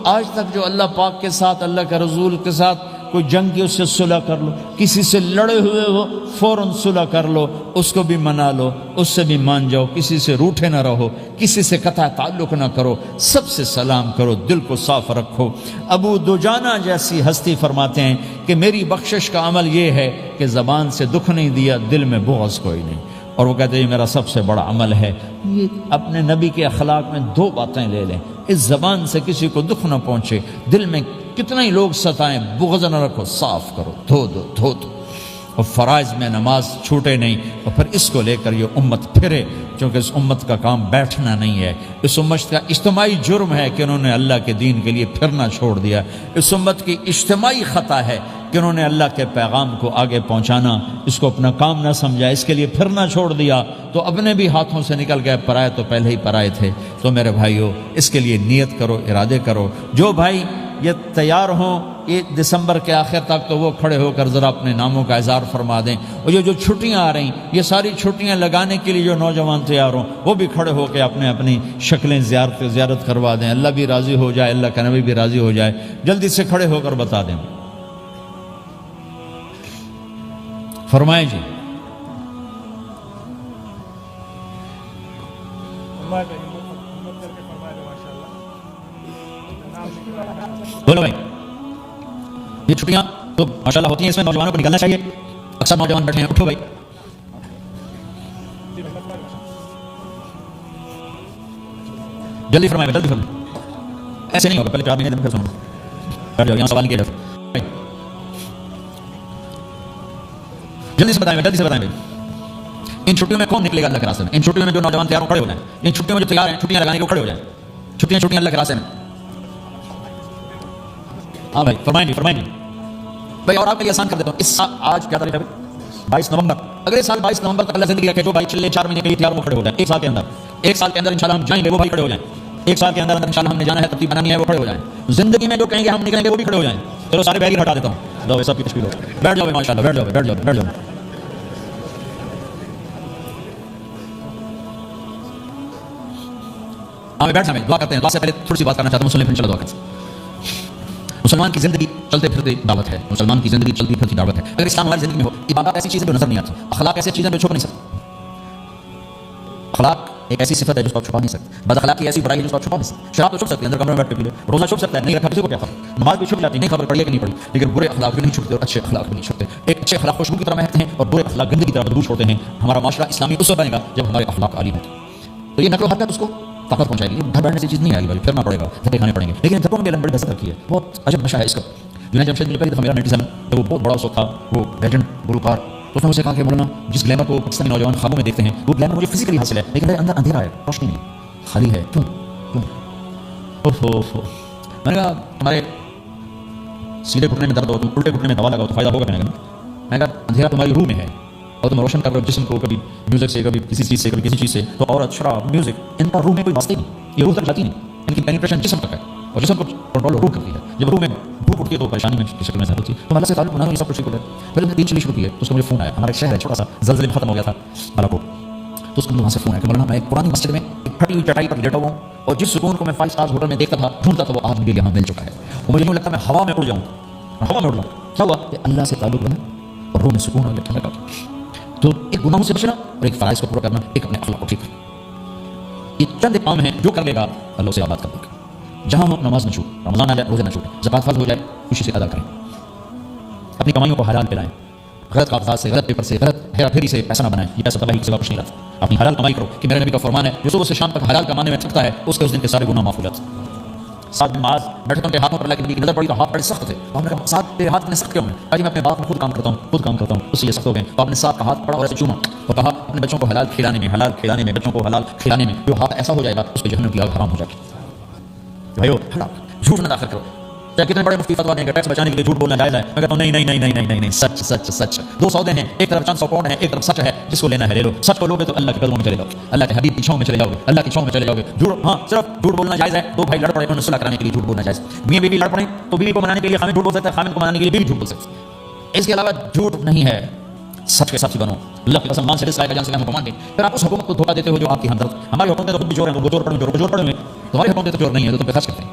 آج تک جو اللہ پاک کے ساتھ، اللہ کے رسول کے ساتھ کوئی جنگی اس سے صلح کر لو، کسی سے لڑے ہوئے ہو فوراً صلح کر لو، اس کو بھی منا لو، اس سے بھی مان جاؤ، کسی سے روٹھے نہ رہو، کسی سے قطع تعلق نہ کرو، سب سے سلام کرو، دل کو صاف رکھو۔ ابو دجانہ جیسی ہستی فرماتے ہیں کہ میری بخشش کا عمل یہ ہے کہ زبان سے دکھ نہیں دیا، دل میں بغض کوئی نہیں، اور وہ کہتے ہیں یہ میرا سب سے بڑا عمل ہے۔ یہ اپنے نبی کے اخلاق میں دو باتیں لے لیں، اس زبان سے کسی کو دکھ نہ پہنچے، دل میں کتنا ہی لوگ ستائیں بغض نہ رکھو، صاف کرو، دھو دو، اور فرائض میں نماز چھوٹے نہیں، اور پھر اس کو لے کر یہ امت پھرے، چونکہ اس امت کا کام بیٹھنا نہیں ہے، اس امت کا اجتماعی جرم ہے کہ انہوں نے اللہ کے دین کے لیے پھرنا چھوڑ دیا، اس امت کی اجتماعی خطا ہے کہ انہوں نے اللہ کے پیغام کو آگے پہنچانا اس کو اپنا کام نہ سمجھا، اس کے لیے پھرنا چھوڑ دیا تو اپنے بھی ہاتھوں سے نکل گئے، پرائے تو پہلے ہی پرائے تھے۔ تو میرے بھائیو اس کے لیے نیت کرو، ارادے کرو۔ جو بھائی یہ تیار ہوں یہ دسمبر کے آخر تک تو وہ کھڑے ہو کر ذرا اپنے ناموں کا اظہار فرما دیں، اور جو چھٹیاں آ رہی یہ ساری چھٹیاں لگانے کے لیے جو نوجوان تیار ہوں وہ بھی کھڑے ہو کے اپنی شکلیں زیارت کروا دیں، اللہ بھی راضی ہو جائے، اللہ کا نبی بھی راضی ہو جائے، جلدی سے کھڑے ہو کر بتا دیں۔ فرمائیں جی۔ بولو بھائی، یہ چھٹیاں تو ماشاءاللہ ہوتی ہیں، اس میں نوجوانوں کو نکلنا چاہیے، اکثر نوجوان بیٹھے ہیں، اٹھو بھائی، جلدی فرمائیں، جلدی فرمائیں، ایسے نہیں ہوگا، پہلے 4 مہینے پھر سنو، بیٹھ جاؤ، یہاں سوال کیا جائے، جلدی سے بتائیں بھائی، ان چھٹیوں میں کون نکلے گا اللہ کے راستے میں؟ ان چھٹیوں میں جو نوجوان تیار ہو کھڑے ہو جائیں، ان چھٹیوں میں جو تیار ہیں چھٹیاں لگانے کو کھڑے ہو جائیں، چھٹیاں اللہ کے راستے میں۔ ہاں بھائی فرمائیں جی بھائی، اور آپ کے لیے آسان کر دیتا ہوں، اس سال آج کیا تاریخ ہے؟ 22 نومبر، اگر اس سال 22 نومبر تک اللہ زندگی رکھے جو بھائی چلے 4 مہینے کے لیے تیار ہو کھڑے ہو جائیں، ایک سال کے اندر انشاءاللہ ہم جائیں گے، وہ بھائی کھڑے ہو جائیں، ایک سال کے اندر انشاءاللہ ہم نے جانا ہے، ترتیب بنانی ہے، وہ کھڑے ہو جائیں، زندگی میں جو کہیں گے ہم نکلیں گے وہ بھی کھڑے ہو جائیں۔ چلو سارے بیگ ہٹا دیتا ہوں، لو سب کی تشکیل ہو، بیٹھ جاؤ ماشاءاللہ، بیٹھ جاؤ۔ بیٹھنا میں دعا کرتے ہیں، دعا سے پہلے تھوڑی سی بات کرنا چاہتا ہوں، سن لیں چلو دعا کرتے ہیں۔ مسلمان کی زندگی چلتے پھرتے دعوت ہے، مسلمان کی زندگی چلتی پھرتی دعوت ہے۔ اگر اسلام ہماری زندگی میں ہو، عبادات ایسی چیزیں جو نظر نہیں آتی، اخلاق ایسی چیزیں جو چھپ نہیں سکتے، اخلاق ایک ایسی صفت ہے جس کو آپ چھپا نہیں سکتے، بد اخلاقی ایسی برائی ہے جس کو آپ چھپا نہیں سکتے۔ شراب تو چھپ سکتے ہیں، اندر کمرے میں بیٹھ کے پی لے، روزہ چھپ سکتا ہے، نہیں رکھا کسی کو کیا خبر، نماز بھی چھپ جاتی ہے، نہیں خبر پڑی ہے کہ نہیں پڑی، لیکن برے اخلاق بھی نہیں چھپتے اور اچھے اخلاق بھی نہیں چھپتے۔ ایک اچھے اخلاق خوشبو کی طرح مہکتے ہیں اور برے اخلاق گندگی کی طرح بدبو چھوڑتے ہیں۔ ہمارا معاشرہ اسلامی اس وقت بنے گا جب ہمارے اخلاق عالی ہوں، تو یہ نقل و حرکت اس کو طاقت پہنچائے گی۔ گھر بیٹھنے سے چیز نہیں آئے گی بھائی، پھرنا پڑے گا، دھکے کھانے پڑیں گے، لیکن دھکوں میں بھی اللہ نے بڑی دستک رکھی ہے، بہت عجب نشہ ہے اس کا۔ جنید جمشید نے پہلی دفعہ میرا 97 جب وہ بہت بڑا اس وقت تھا، وہ لیجنڈ گلوکار، تو اس نے مجھ سے کہا کہ مولانا جس گلیمر کو پاکستانی نوجوان خوابوں میں دیکھتے ہیں وہ گلیمر مجھے فزیکلی حاصل ہے، لیکن میرے اندر اندھیرا ہے، روشنی نہیں، خالی ہے، کیوں؟ میں نے کہا ہمارے سیدھے گھٹنے میں درد ہو، تم الٹے گھٹنے میں دوا لگاؤ تو فائدہ ہوگا کہنے کا۔ میں نے کہا اندھیرا تمہاری روح میں ہے اور تم روشن کر رہے ہو جسم کو، کبھی میوزک سے، کبھی کسی چیز سے، کبھی کسی چیز سے، تو عورت، شراب، میوزک، ان کا روح میں کوئی واسطہ ہی نہیں، یہ روح تک جاتی نہیں، ان کی پینیٹریشن جسم تک ہے اور جسم کو کنٹرول روح کرتی ہے۔ جب روح میں بھوک اٹھتی ہے تو پریشانی میں کی شکل میں ظاہر ہوتی ہے۔ تو اللہ سے تعلق بنانا یہ سب کچھ شکر ہے۔ پھر ہم نے دین چلی شروع کی ہے تو اس کو مجھے فون آیا، ہمارا ایک شہر ہے چھوٹا سا، زلزلے میں ختم ہو گیا تھا بالاکوٹ، تو اس کو وہاں سے فون آیا کہ مولانا میں ایک پرانی مسجد میں ایک پھٹی ہوئی چٹائی پر لیٹا ہوا ہوں اور جس سکون کو میں 5 اسٹار ہوٹل میں دیکھتا تھا ڈھونڈتا تھا وہ آج مجھے یہاں مل چکا ہے، اور مجھے یوں لگتا ہے میں ہوا میں اڑ جاؤں، کیا ہوا کہ اللہ سے تعلق بنا اور روح میں سکون اور ٹھنڈک آ گئی۔ تو ایک گناہوں سے بچنا اور ایک فرائض کو پورا کرنا، ایک اپنے اخلاق کو ٹھیک کرنا، یہ چند کام ہیں جو کر لے گا اللہ سے آباد کر دے گا۔ جہاں ہم نماز نہ چھوٹ، رمضان آ جائے روزے نہ چھوٹیں، زکوٰۃ فرض ہو جائے خوشی سے ادا کریں، اپنی کمائیوں کو حلال پہ لائیں، غلط کاغذات سے، غلط پیپر سے، غلط ہیرا پھیری سے پیسہ نہ بنائیں، یہ پیسہ تباہی کی سوا کچھ نہیں لاتا۔ اپنی حلال کمائی کرو کہ میرے نبی کا فرمان ہے جو صبح سے شام تک حلال کمانے میں تھکتا ہے اس کے اس دن کے سارے گناہ معاف ہو جاتے ہیں۔ ساتھ میں معاذ بیٹھے تو ان کے ہاتھوں پر اللہ کی نبی کی نظر پڑی تو ہاتھ بڑے سخت تھے، تو ہم نے کہا ساتھ تیرے ہاتھ اتنے سخت کیوں ہیں؟ کہا جی میں اپنے باپ میں خود کام کرتا ہوں اس سے یہ سخت ہو گئے۔ تو آپ نے ساتھ کا ہاتھ پڑا اور ایسے چوما اور کہا اپنے بچوں کو حلال کھلانے میں بچوں کو حلال کھلانے میں جو ہاتھ ایسا ہو جائے گا اس پہ جہنم کی آگ حرام ہو جائے گی۔ بھائیو جھوٹ نہ داخل کرو، چاہے کتنے بڑے مفتی فتوا دیں گے ٹیکس بچانے کے لیے جھوٹ بولنا جائز ہے، میں کہتا ہوں نہیں، سچ، 2 سودے ہیں، ایک طرف چند 100 پاؤنڈ ہیں، ایک طرف سچ ہے، جس کو لینا ہے لے لو۔ سچ کو لوگے تو اللہ کے قدموں میں چلے جاؤ، اللہ کے حبیب کی چھاؤں میں چلے جاؤ گے، اللہ کی چھاؤں میں چلے جاؤ گے۔ جھوٹ، ہاں صرف جھوٹ بولنا جائز ہے، 2 بھائی لڑ پڑے انہوں نے صلح کرانے کے لیے جھوٹ بولنا جائز، میاں بیوی لڑ پڑے تو بیوی کو منانے کے لیے خامن جھوٹ بول سکتا ہے، خامن کو منانے کے لیے بیوی جھوٹ بول سکتی ہے، اس کے علاوہ جھوٹ نہیں ہے۔ سچ کے ساتھی بنو، اللہ کی قسم مان سے رزق آئے گا جان سے ہم کو مان دیں۔ پھر آپ اس حکومت کو دھوکہ دیتے ہو جو آپ کی ہمدرد، ہماری حکومتیں تو خود بھی چور ہیں، وہ چور پڑھیں، تمہاری حکومتیں تو چور نہیں ہے تو تم پہ خرچ کرتے ہیں۔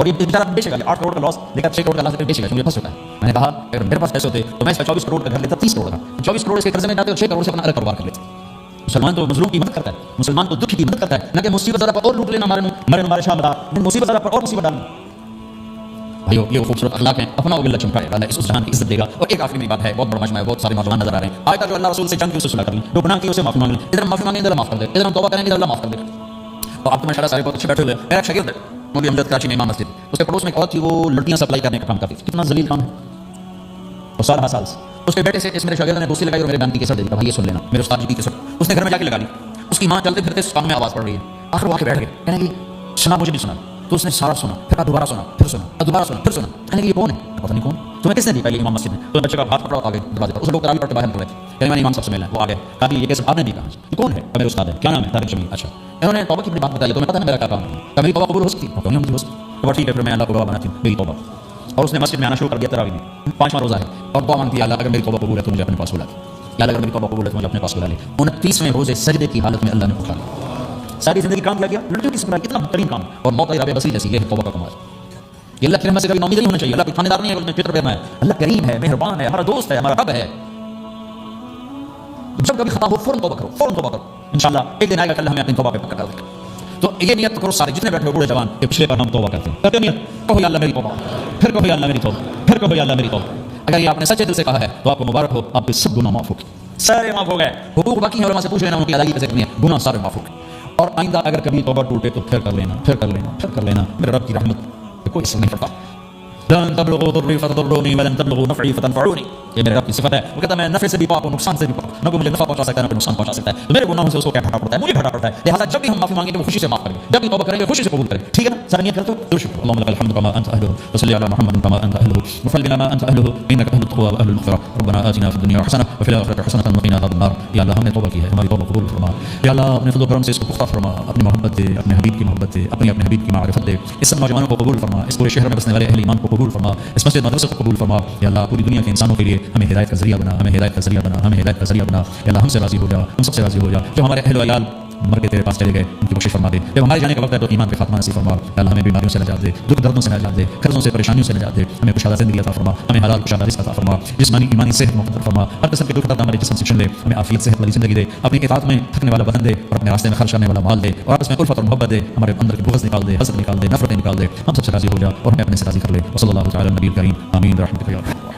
اور یہ بیچارہ بیچے گا 8 کروڑ کا لاس لے کر 6 کروڑ کا لاس لے کر بیچے گا کیونکہ پھنس چکا ہے. میں نے کہا اگر میرے پاس پیسے ہوتے تو میں اس کا 24 کروڑ کا گھر لیتا 30 کروڑ کا 24 کروڑ کے قرضے میں جاتے اور 6 کروڑ سے اپنا الگ کاروبار کر لیتے. مسلمان تو مظلوم کی مدد کرتا ہے, مسلمان تو دکھ کی مدد کرتا ہے, نہ کہ مصیبت زدہ پر اور لوٹ لینا ہمارے شاہ مدار مصیبت زدہ پر اور مصیبت ڈالنا. بھائیو یہ خوبصورت اخلاق ہیں, اپنا وہ اللہ چمکائے, اللہ اس جہان کی عزت دے گا. اور ایک آخری میں بات ہے, بہت بڑا مجمع ہے, بہت سارے نوجوان نظر آ رہے ہیں. آج تک جو اللہ رسول سے جنگ کی اسے صلح کر لی, جو گناہ کی اسے معافی مانگ لی, ادھر معافی مانگیں ادھر معاف کر دے, ادھر ہم توبہ کریں ادھر اللہ معاف کر دے. اور آپ تو ماشاءاللہ سارے بہت اچھے بیٹھے ہوئے. میرا ایک شاگرد ہے مولوی امجد کراچی میں امام مسجد, اس کے پڑوس میں ایک عورت تھی, وہ لڑکیاں سپلائی کرنے کا کام کرتی تھی. کتنا ذلیل کام ہے, اور سال سال اس کے بیٹے سے اس میرے شاگرد نے دوستی لگائی اور میرے بیان کی کیسٹ دے دی, بھائی یہ سن لینا, میرے استاد جی کی کیسٹ اس نے گھر میں جا کے لگا لی. اس کی ماں چلتے پھرتے اس کام میں آواز پڑ رہی ہے, آخر وہ آ کے بیٹھ گئے, کہنے لگی سنا مجھے بھی سنا. تو اس نے سارا سنا, پھر دوبارہ سنا, پھر سنا, دوبارہ سنا, پھر سنا. کہنے لگی یہ کون ہے, پتہ نہیں کون, تمہیں کس نے دی؟ پہلے امام مسجد نے. تو بچے کا ہاتھ پکڑا آ گئے دروازے پر, اس لوگ تراویح پڑھتے باہر نکل رہے تھے, میں نے امام صاحب سے ملنا ہے, وہ آ گئے, کہا یہ کیسے آپ نے دی, کہا یہ کون ہے, میرے استاد ہے, کیا نام ہے, طارق جمیل. اچھا, انہوں نے توبہ کی اپنی بات بتائی, تمہیں پتہ ہے میرا کیا کام ہے, کہ میری توبہ قبول ہو سکتی ہے, نہیں ہو سکتی. تو ٹھیک ہے, پھر میں اللہ کو گواہ بناتی ہوں میری توبہ. اور اس نے مسجد میں آنا شروع کر دیا تراویح میں, 5واں روزہ ہے, اور دعا مانگتی ہے اللہ اگر میری توبہ قبول ہے تو مجھے اپنے پاس بلا لے, یا اگر میری توبہ قبول ہے تو مجھے اپنے پاس بلا لے. 29ویں روزے سجدے کی حالت میں اللہ نے اٹھا لیا. ساری زندگی کام کیا گیا, لڑکیوں کی سپلائی, کتنا بہترین کام, اور موت رابع بصیر جیسی, یہ ہے توبہ کا کمال. یہ اللہ کی رحمت سے کبھی ناامید نہیں ہونا چاہیے. اللہ کوئی تھانے دار نہیں ہے کہ فطر پہ ہے, اللہ کریم ہے, مہربان ہے, ہمارا دوست ہے, ہمارا رب ہے. جب کبھی خطا ہو فوراً توبہ کرو, فوراً توبہ کرو, انشاءاللہ ایک دن آئے گا کہ اللہ ہمیں اپنی توبہ پہ پکا کر دے. تو یہ نیت کرو سارے جتنے بیٹھے ہو بوڑھے جوان, کہ پچھلے پر ہم توبہ کرتے ہیں, کرتے نیت, کہو یا اللہ میری توبہ, پھر کہو یا اللہ میری توبہ, پھر کہو یا اللہ میری توبہ. اگر یہ آپ نے سچے دل سے کہا ہے تو آپ کو مبارک ہو, آپ کے سب گناہ معاف ہو گئے, سارے معاف ہو گئے. حقوق باقی ہیں, علماء سے پوچھ لینا, ان کی ادائیگی کیسے کرنی ہے, گناہ سارے معاف ہو گئے. اور آئندہ اگر کبھی توبہ ٹوٹے تو پھر کر لینا, پھر کر لینا, پھر کر لینا. میرے رب کی رحمت کوئی اثر نہیں پڑتا. لن تبلغوا ضري فتضروني ولن تبلغوا نفعي فتنفعوني. یہ میرے رب کی صفت ہے, وہ کہتا ہے میں نفع سے بھی پاک ہوں, نقصان سے بھی پاک ہوں, نہ کوئی مجھے نفع پہنچا سکتا ہے نہ کوئی نقصان پہنچا سکتا ہے. تو میرے گناہوں سے اس کو کیا گھٹا پڑتا ہے, مجھے گھٹا پڑتا ہے. لہٰذا جب بھی ہم معافی مانگیں گے وہ خوشی سے معاف کریں گے, جب بھی توبہ کریں گے خوشی سے قبول کریں. ٹھیک ہے نا, سارا نیت کرتے ہو, شکر اللهم لك الحمد كما انت اهله وصل على محمد كما انت اهله وفعل بنا ما انت اهله انك اهل التقوى واهل المغفرة. ربنا آتنا في الدنيا حسنة وفي الآخرة حسنة وقنا عذاب النار. یا اللہ ہم نے توبہ کی ہے, ہماری توبہ قبول فرما. یا اللہ اپنے فضل و کرم سے اس کو پختہ فرما, اپنی محبت دے, اپنے حبیب کی محبت دے, اپنے حبیب کی معرفت دے. اس سب نوجوانوں کو قبول فرما, اس پورے شہر میں بسنے والے اہل ایمان کو قبول فرما, اس مسجد مدرسے کو قبول فرما. یا اللہ پوری دنیا کے انسانوں کے لیے ہمیں ہدایت کا ذریعہ بنا, ہمیں ہدایت کا ذریعہ بنا, ہمیں ہدایت کا ذریعہ بنا. یا اللہ ہم سے راضی ہو جا, ہم سب سے راضی ہو جا. جو ہمارے اہل و عیال مر کے تیرے پاس چلے گئے ان کی بخشش فرما دے. جب ہمارے جانے کا وقت ہے تو ایمان پہ خاتمہ نصیب فرما. یا اللہ ہمیں بیماریوں سے نجات دے, دکھ دردوں سے نجات دے, قرضوں سے پریشانیوں سے نجات دے. ہمیں کشادہ زندگی عطا فرما, ہمیں حلال کشادہ رزق عطا فرما, جسمانی ایمانی صحت مقدر فرما. ہر قسم کے دکھ درد ہمارے جسم سے چھن لے, ہمیں عافیت صحت والی زندگی دے, اپنی اطاعت میں تھکنے والا بدن دے اور اپنے راستے میں خرچ کرنے والا مال دے, اور آپس میں الفت اور محبت دے. ہمارے اندر کی بغض نکال دے, حسد نکال دے, نفرتیں نکال دے. ہم سب سے راضی ہو جا اور ہمیں اپنے سے راضی کر لے. وصلی اللہ تعالی علی نبی کریم, آمین برحمتک یا اللہ.